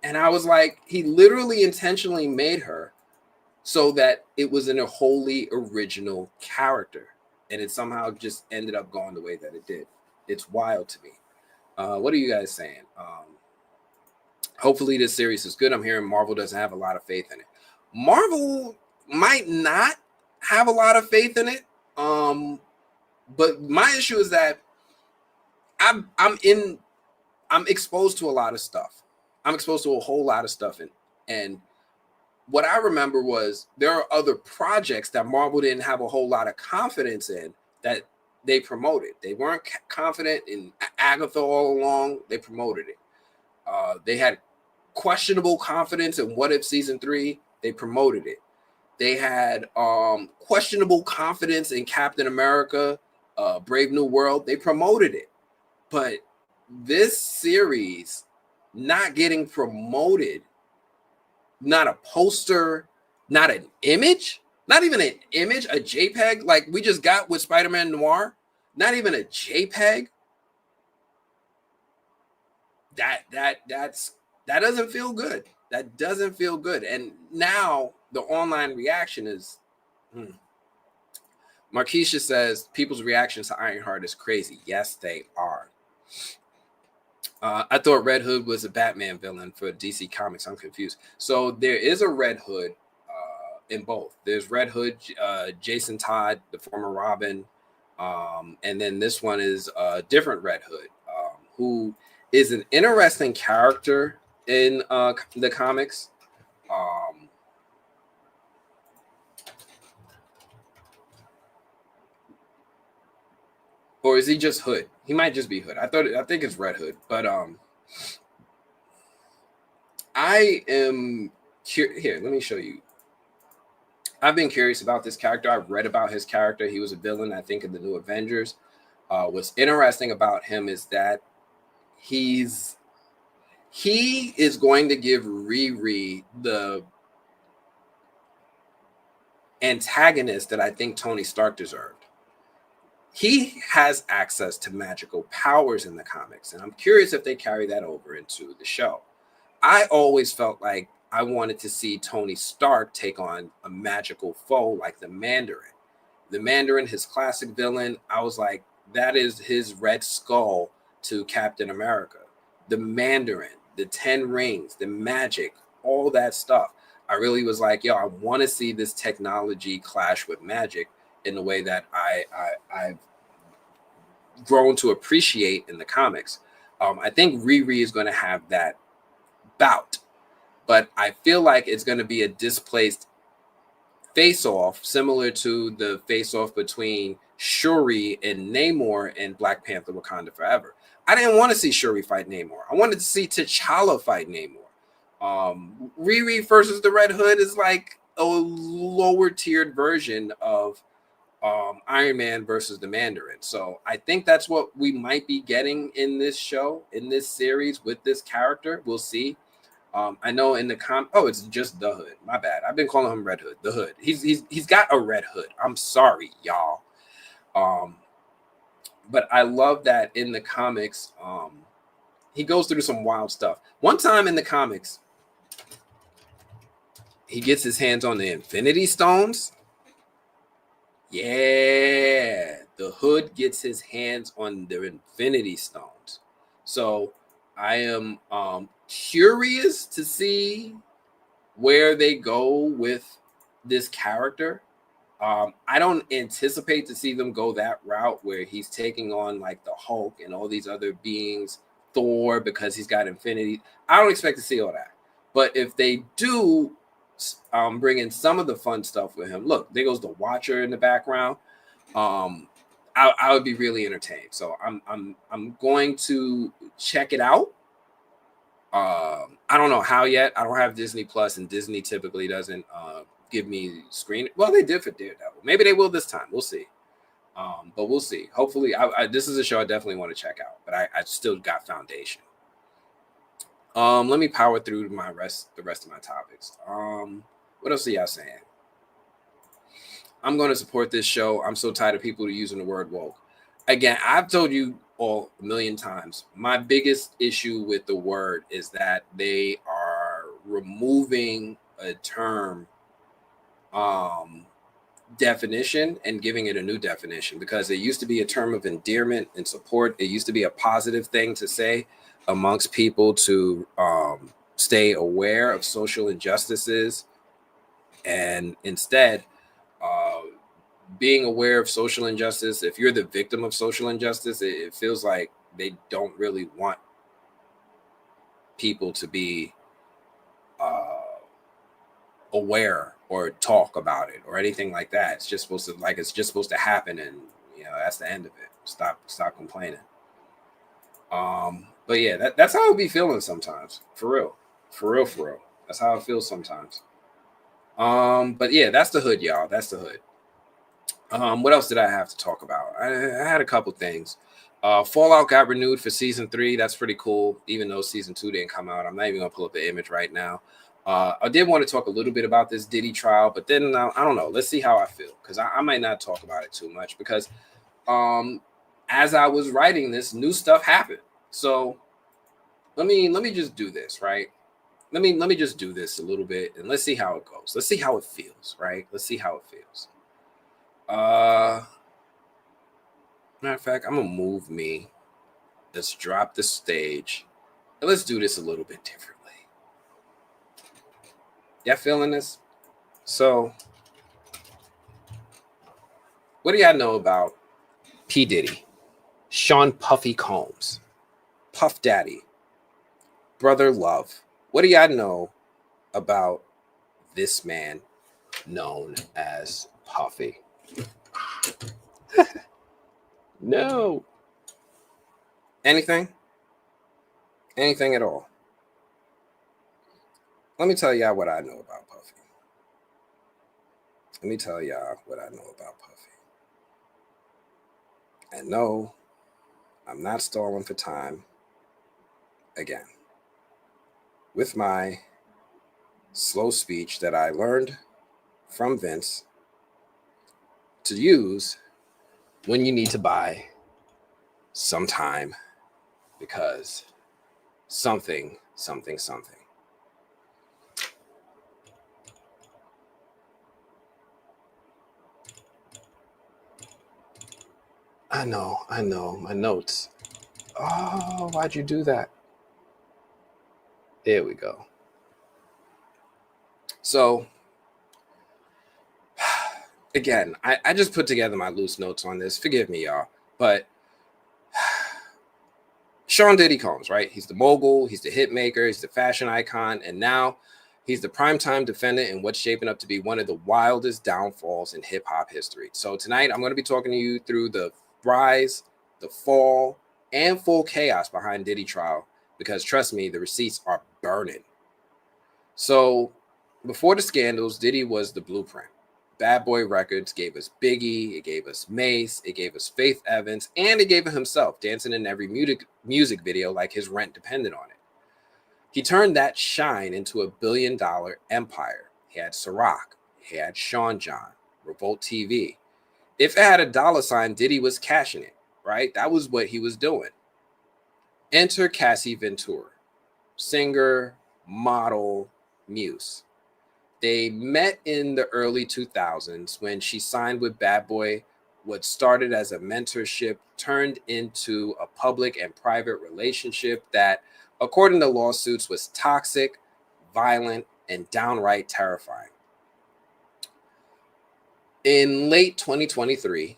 and I was like, he literally intentionally made her so that it was in a wholly original character, and it somehow just ended up going the way that it did. It's wild to me. What are you guys saying? Hopefully this series is good. I'm hearing Marvel doesn't have a lot of faith in it. Marvel might not have a lot of faith in it. But my issue is that I'm exposed to a lot of stuff. I'm exposed to a whole lot of stuff. And what I remember was there are other projects that Marvel didn't have a whole lot of confidence in that they promoted. They weren't confident in Agatha all along. They promoted it. They had questionable confidence in What If Season 3. They promoted it. They had questionable confidence in Captain America, Brave New World. They promoted it. But this series not getting promoted, not a poster, not an image, not even an image, a JPEG like we just got with Spider-Man Noir, not even a JPEG. That doesn't feel good. That doesn't feel good. And now the online reaction is, Markeisha says people's reactions to Ironheart is crazy. Yes, they are. I thought Red Hood was a Batman villain for DC Comics. I'm confused. So there is a Red Hood in both. There's Red Hood, Jason Todd, the former Robin, and then this one is a different Red Hood, who is an interesting character in the comics. Or is he just Hood? He might just be Hood. I think it's Red Hood, but I am here. Let me show you. I've been curious about this character. I've read about his character. He was a villain, I think, in the New Avengers. What's interesting about him is that he is going to give Riri the antagonist that I think Tony Stark deserved. He has access to magical powers in the comics, and I'm curious if they carry that over into the show. I always felt like I wanted to see Tony Stark take on a magical foe like the Mandarin. The Mandarin, his classic villain, I was like, that is his Red Skull to Captain America. The Mandarin, the 10 rings, the magic, all that stuff. I really was like, yo, I want to see this technology clash with magic in the way that I've grown to appreciate in the comics. I think Riri is going to have that bout, but I feel like it's going to be a displaced face-off, similar to the face-off between Shuri and Namor in Black Panther Wakanda Forever. I didn't want to see Shuri fight Namor. I wanted to see T'Challa fight Namor. Riri versus the Red Hood is like a lower tiered version of Iron Man versus the Mandarin. So I think that's what we might be getting in this show, in this series with this character. We'll see. I know in the it's just the Hood. My bad. I've been calling him Red Hood. The Hood. He's got a red hood. I'm sorry, y'all. But I love that in the comics, he goes through some wild stuff. One time in the comics, he gets his hands on the Infinity Stones. Yeah, the Hood gets his hands on the Infinity Stones. So I am curious to see where they go with this character. I don't anticipate to see them go that route where he's taking on like the Hulk and all these other beings, Thor, because he's got Infinity. I don't expect to see all that. But if they do bring in some of the fun stuff with him, look, there goes the Watcher in the background. I would be really entertained. So I'm going to check it out. I don't know how yet. I don't have Disney Plus, and Disney typically doesn't give me screen. Well, they did for Daredevil. Maybe they will this time. We'll see. But we'll see. Hopefully, this is a show I definitely want to check out. But I still got Foundation. Let me power through the rest of my topics. What else are y'all saying? I'm going to support this show. I'm so tired of people using the word woke. Again, I've told you all a million times. My biggest issue with the word is that they are removing a term definition and giving it a new definition, because it used to be a term of endearment and support. It used to be a positive thing to say amongst people to stay aware of social injustices, and instead being aware of social injustice, if you're the victim of social injustice, it feels like they don't really want people to be aware or talk about it or anything like that. It's just supposed to happen, and that's the end of it. Stop complaining. But yeah, that's how I be feeling sometimes. For real. That's how I feel sometimes. But yeah, that's the Hood, y'all. That's the Hood. What else did I have to talk about? I had a couple things. Fallout got renewed for season 3. That's pretty cool, even though season 2 didn't come out. I'm not even gonna pull up the image right now. I did want to talk a little bit about this Diddy trial, but then I don't know. Let's see how I feel, because I might not talk about it too much, because as I was writing this, new stuff happened. So let me just do this, right? Let me just do this a little bit, and let's see how it goes. Let's see how it feels, right? Let's see how it feels. Matter of fact, I'm gonna move me. Let's drop the stage, and let's do this a little bit differently. Y'all feeling this? So, what do y'all know about P. Diddy, Sean Puffy Combs, Puff Daddy, Brother Love? What do y'all know about this man known as Puffy? No. Anything? Anything at all? Let me tell y'all what I know about Puffy. Let me tell y'all what I know about Puffy. And no, I'm not stalling for time again. With my slow speech that I learned from Vince to use when you need to buy some time, because something. I know, my notes. Oh, why'd you do that? There we go. So, again, I just put together my loose notes on this. Forgive me, y'all. But Sean Diddy Combs, right? He's the mogul, he's the hit maker, he's the fashion icon, and now he's the primetime defendant in what's shaping up to be one of the wildest downfalls in hip-hop history. So tonight, I'm going to be talking to you through the rise, the fall, and full chaos behind Diddy trial, because trust me, the receipts are burning. So before the scandals, Diddy was the blueprint. Bad Boy Records gave us Biggie, it gave us Mace, it gave us Faith Evans, and it gave himself dancing in every music video like his rent depended on it. He turned that shine into a billion-dollar empire. He had Ciroc, he had Sean John, Revolt TV. If it had a dollar sign, Diddy was cashing it, right? That was what he was doing. Enter Cassie Ventura, singer, model, muse. They met in the early 2000s when she signed with Bad Boy. What started as a mentorship turned into a public and private relationship that, according to lawsuits, was toxic, violent, and downright terrifying. In late 2023,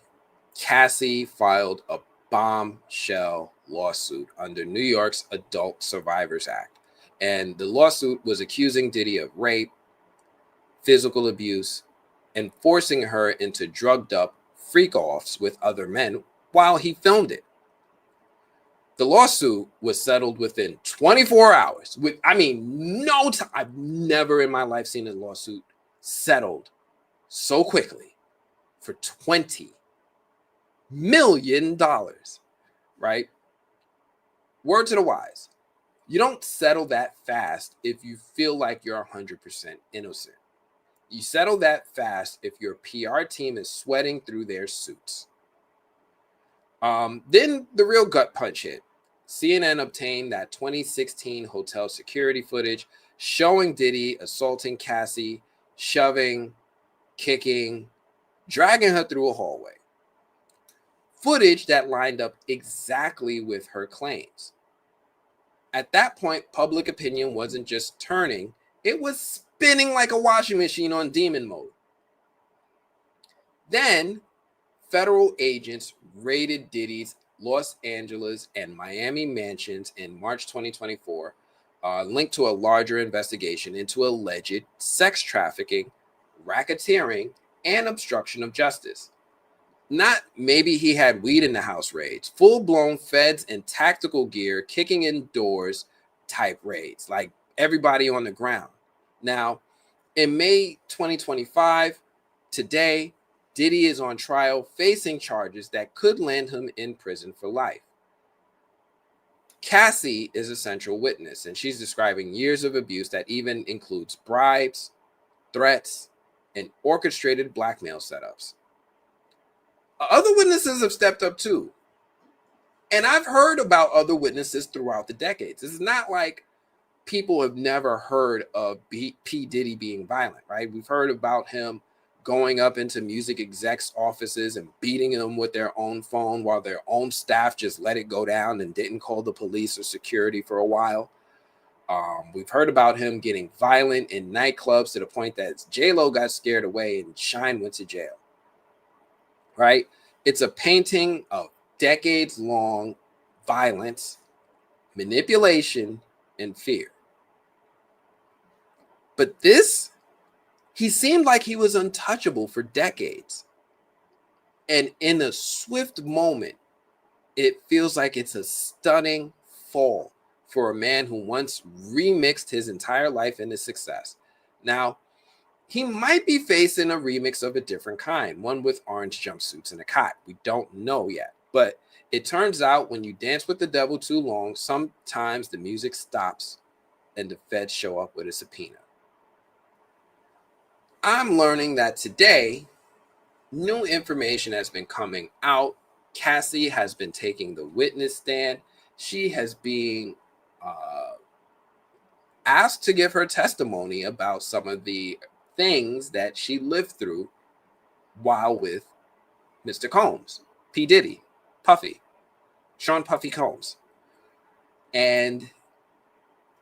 Cassie filed a bombshell lawsuit under New York's Adult Survivors Act. And the lawsuit was accusing Diddy of rape, physical abuse, and forcing her into drugged up freak-offs with other men while he filmed it. The lawsuit was settled within 24 hours. No time. I've never in my life seen a lawsuit settled so quickly for $20 million, right? Word to the wise. You don't settle that fast if you feel like you're 100% innocent. You settle that fast if your PR team is sweating through their suits. Then the real gut punch hit. CNN obtained that 2016 hotel security footage showing Diddy assaulting Cassie, shoving, kicking, dragging her through a hallway. Footage that lined up exactly with her claims. At that point, public opinion wasn't just turning, it was spinning like a washing machine on demon mode. Then, federal agents raided Diddy's Los Angeles and Miami mansions in March 2024, linked to a larger investigation into alleged sex trafficking, racketeering, and obstruction of justice. Not maybe he had weed in the house raids, full-blown feds and tactical gear kicking in doors type raids, like everybody on the ground. Now, in May 2025, today, Diddy is on trial facing charges that could land him in prison for life. Cassie is a central witness, and she's describing years of abuse that even includes bribes, threats, and orchestrated blackmail setups. Other witnesses have stepped up too. And I've heard about other witnesses throughout the decades. This is not like people have never heard of P. Diddy being violent, right? We've heard about him going up into music execs' offices and beating them with their own phone while their own staff just let it go down and didn't call the police or security for a while. We've heard about him getting violent in nightclubs to the point that J-Lo got scared away and Shine went to jail, right? It's a painting of decades-long violence, manipulation, and fear. But this, he seemed like he was untouchable for decades. And in a swift moment, it feels like it's a stunning fall for a man who once remixed his entire life into success. Now, he might be facing a remix of a different kind, one with orange jumpsuits and a cot. We don't know yet. But it turns out when you dance with the devil too long, sometimes the music stops and the feds show up with a subpoena. I'm learning that today, new information has been coming out. Cassie has been taking the witness stand. She has been asked to give her testimony about some of the things that she lived through while with Mr. Combs, P. Diddy, Puffy, Sean Puffy Combs. And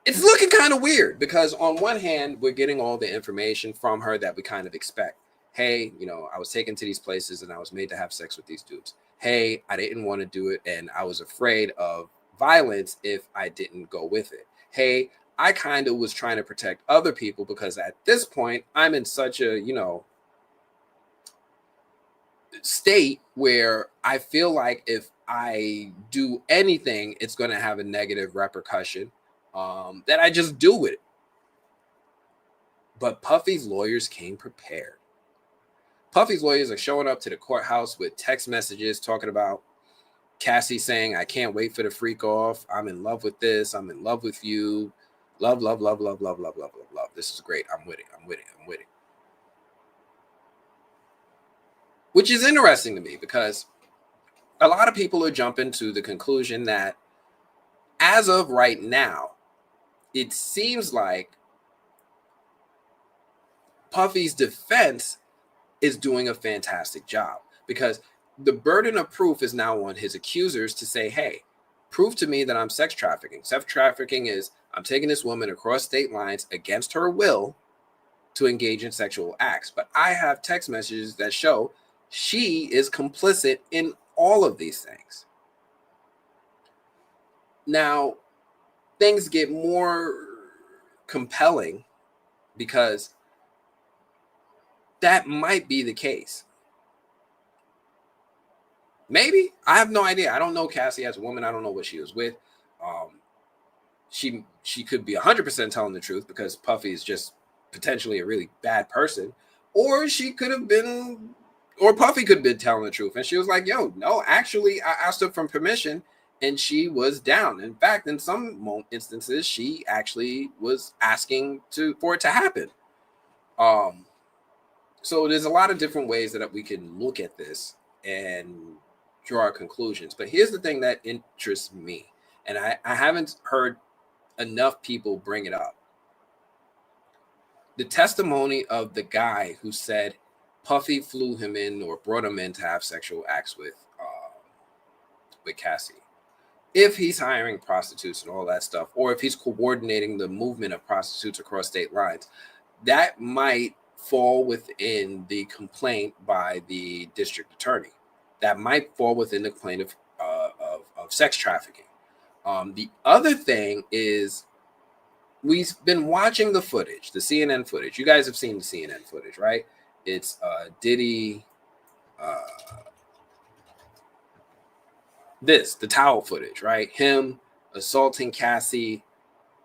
it's looking kind of weird because on one hand, we're getting all the information from her that we kind of expect. Hey, I was taken to these places and I was made to have sex with these dudes. Hey, I didn't want to do it and I was afraid of violence if I didn't go with it. Hey, I kind of was trying to protect other people because at this point, I'm in such a, state where I feel like if I do anything, it's going to have a negative repercussion, that I just do it. But Puffy's lawyers came prepared. Puffy's lawyers are showing up to the courthouse with text messages talking about Cassie saying, I can't wait for the freak off. I'm in love with this. I'm in love with you. Love, love, love, love, love, love, love, love, love. This is great. I'm with it. I'm with it. I'm with it. Which is interesting to me because a lot of people are jumping to the conclusion that as of right now, it seems like Puffy's defense is doing a fantastic job, because the burden of proof is now on his accusers to say, hey, prove to me that I'm sex trafficking. Sex trafficking is I'm taking this woman across state lines against her will to engage in sexual acts. But I have text messages that show she is complicit in all of these things. Now, things get more compelling because that might be the case. Maybe. I have no idea. I don't know Cassie as a woman. I don't know what she was with. She could be 100% telling the truth because Puffy is just potentially a really bad person. Or she could have been, or Puffy could have been telling the truth. And she was like, yo, no, actually, I asked her for permission and she was down. In fact, in some instances, she actually was asking for it to happen. So there's a lot of different ways that we can look at this and draw our conclusions. But here's the thing that interests me, and I haven't heard enough people bring it up. The testimony of the guy who said Puffy flew him in or brought him in to have sexual acts with Cassie. If he's hiring prostitutes and all that stuff, or if he's coordinating the movement of prostitutes across state lines, that might fall within the complaint by the district attorney. That might fall within the complaint of sex trafficking. The other thing is, we've been watching the footage, the CNN footage. You guys have seen the CNN footage, right? It's Diddy, the towel footage, right? Him assaulting Cassie,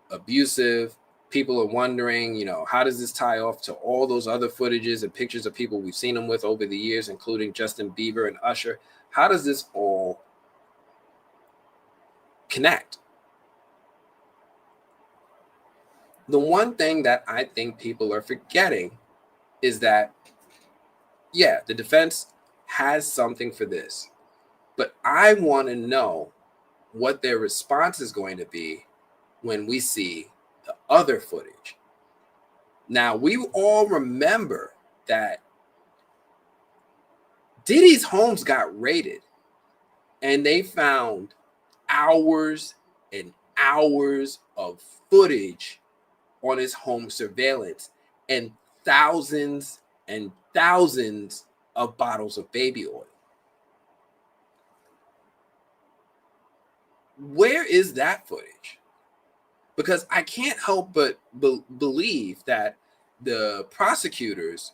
abusive. People are wondering, how does this tie off to all those other footages and pictures of people we've seen him with over the years, including Justin Bieber and Usher? How does this all connect? The one thing that I think people are forgetting is that, yeah, the defense has something for this, but I want to know what their response is going to be when we see the other footage. Now, we all remember that Diddy's homes got raided and they found hours and hours of footage on his home surveillance and thousands of bottles of baby oil. Where is that footage? Because I can't help but believe that the prosecutors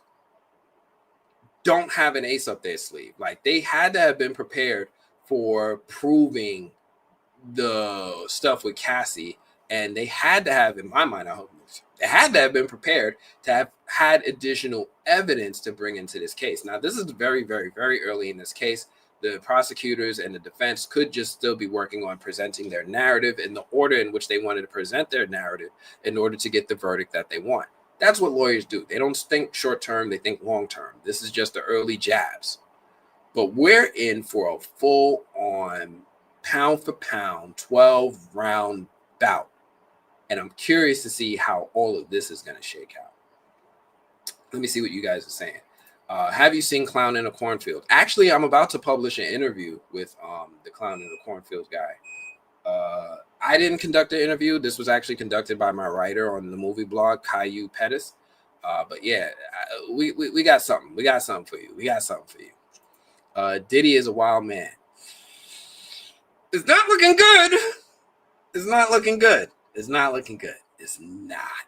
don't have an ace up their sleeve. Like, they had to have been prepared for proving the stuff with Cassie, and they had to have, in my mind, they had to have been prepared to have had additional evidence to bring into this case. Now, this is very, very, very early in this case. The prosecutors and the defense could just still be working on presenting their narrative in the order in which they wanted to present their narrative in order to get the verdict that they want. That's what lawyers do. They don't think short term, they think long term. This is just the early jabs. But we're in for a full on pound for pound 12-round bout. And I'm curious to see how all of this is going to shake out. Let me see what you guys are saying. Have you seen Clown in a Cornfield? Actually, I'm about to publish an interview with the Clown in the Cornfield guy. I didn't conduct the interview. This was actually conducted by my writer on the movie blog, Caillou Pettis. But yeah, we got something. We got something for you. Diddy is a wild man. It's not looking good. It's not looking good. It's not looking good. It's not.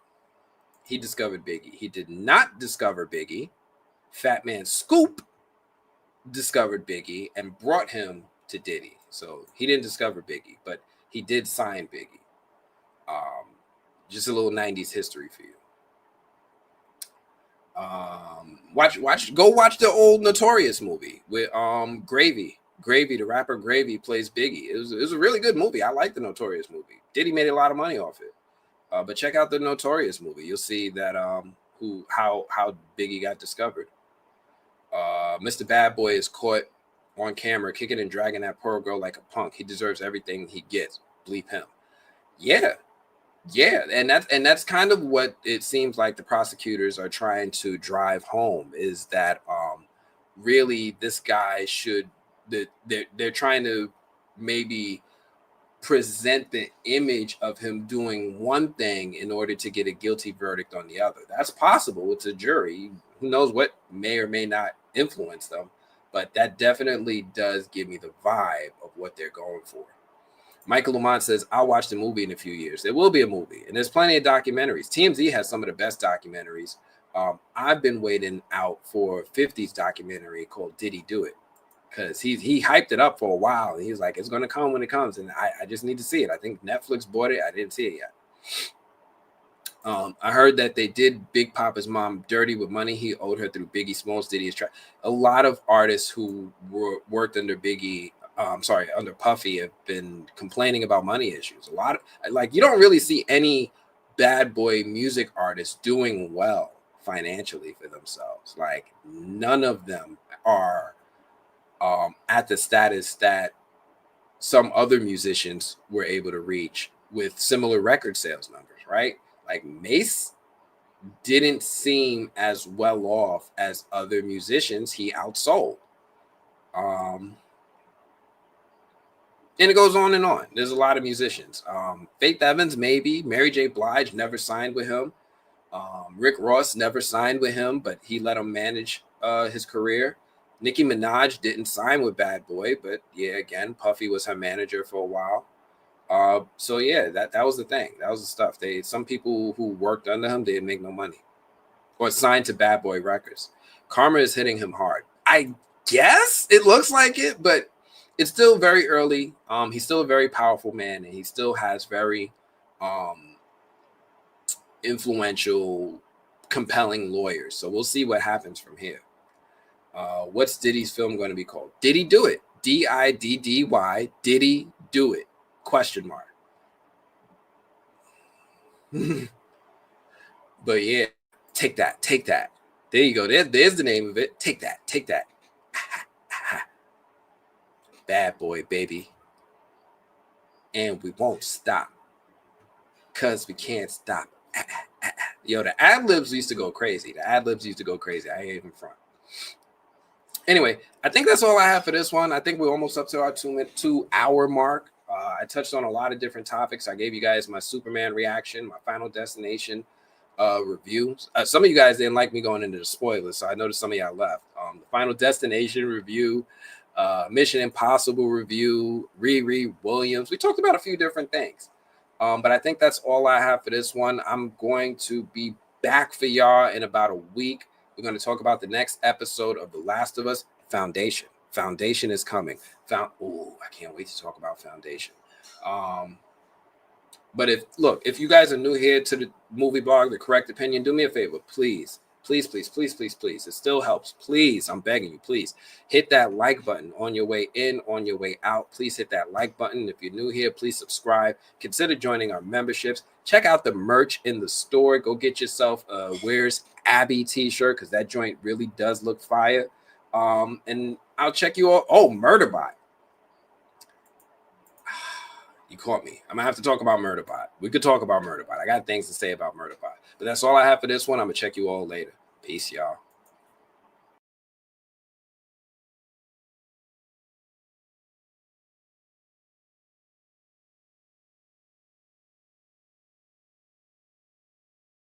He discovered Biggie. He did not discover Biggie. Fat Man Scoop discovered Biggie and brought him to Diddy. So he didn't discover Biggie, but he did sign Biggie. Just a little 90s history for you. Go watch the old Notorious movie with Gravy. Gravy, the rapper Gravy, plays Biggie. It was a really good movie. I like the Notorious movie. Diddy made a lot of money off it. But check out the Notorious movie. You'll see that how Biggie got discovered. Mr. Bad Boy is caught on camera kicking and dragging that poor girl like a punk. He deserves everything he gets. Bleep him. Yeah, Yeah, and that's kind of what it seems like the prosecutors are trying to drive home, is that really this guy should, that they're trying to maybe present the image of him doing one thing in order to get a guilty verdict on the other. That's possible. It's a jury. Who knows what may or may not influence them, but that definitely does give me the vibe of what they're going for. Michael Lamont says, I'll watch the movie in a few years. There will be a movie, and there's plenty of documentaries. TMZ has some of the best documentaries. I've been waiting out for 50's documentary called Did He Do It? Because he hyped it up for a while, and he was like, it's going to come when it comes, and I just need to see it. I think Netflix bought it. I didn't see it yet. I heard that they did Big Papa's mom dirty with money he owed her through Biggie Smalls. Diddy's track. A lot of artists who worked under Biggie, under Puffy, have been complaining about money issues. A lot of, like, you don't really see any bad boy music artists doing well financially for themselves. Like, none of them are at the status that some other musicians were able to reach with similar record sales numbers, right? Like, Mace didn't seem as well off as other musicians he outsold. And it goes on and on. There's a lot of musicians. Faith Evans, maybe. Mary J. Blige never signed with him. Rick Ross never signed with him, but he let him manage his career. Nicki Minaj didn't sign with Bad Boy, but yeah, again, Puffy was her manager for a while. So yeah, that was the thing. That was the stuff. Some people who worked under him didn't make no money or signed to Bad Boy Records. Karma is hitting him hard. I guess it looks like it, but it's still very early. He's still a very powerful man, and he still has very influential, compelling lawyers. So we'll see what happens from here. What's Diddy's film going to be called? Did he do it? D-I-D-D-Y. Did he do it? Question mark. But yeah, take that. There you go. There's the name of it. Take that. Bad Boy, baby. And we won't stop, because we can't stop. Yo, the ad-libs used to go crazy. I ain't even front. Anyway, I think that's all I have for this one. I think we're almost up to our 2-hour mark. I touched on a lot of different topics. I gave you guys my Superman reaction, my Final Destination reviews. Some of you guys didn't like me going into the spoilers, so I noticed some of y'all left. The Final Destination review, Mission Impossible review, Riri Williams. We talked about a few different things. But I think that's all I have for this one. I'm going to be back for y'all in about a week. We're going to talk about the next episode of The Last of Us, Foundation. Foundation is coming. I can't wait to talk about Foundation. But if you guys are new here to the movie blog, The Correct Opinion, do me a favor, please. It still helps. Please, I'm begging you, please hit that like button on your way in, on your way out. Please hit that like button. If you're new here, please subscribe. Consider joining our memberships. Check out the merch in the store. Go get yourself a Where's Abby t-shirt, because that joint really does look fire. And I'll check you all. Oh, Murderbot. You caught me. I'm going to have to talk about Murderbot. We could talk about Murderbot. I got things to say about Murderbot. But that's all I have for this one. I'm going to check you all later. Peace, y'all.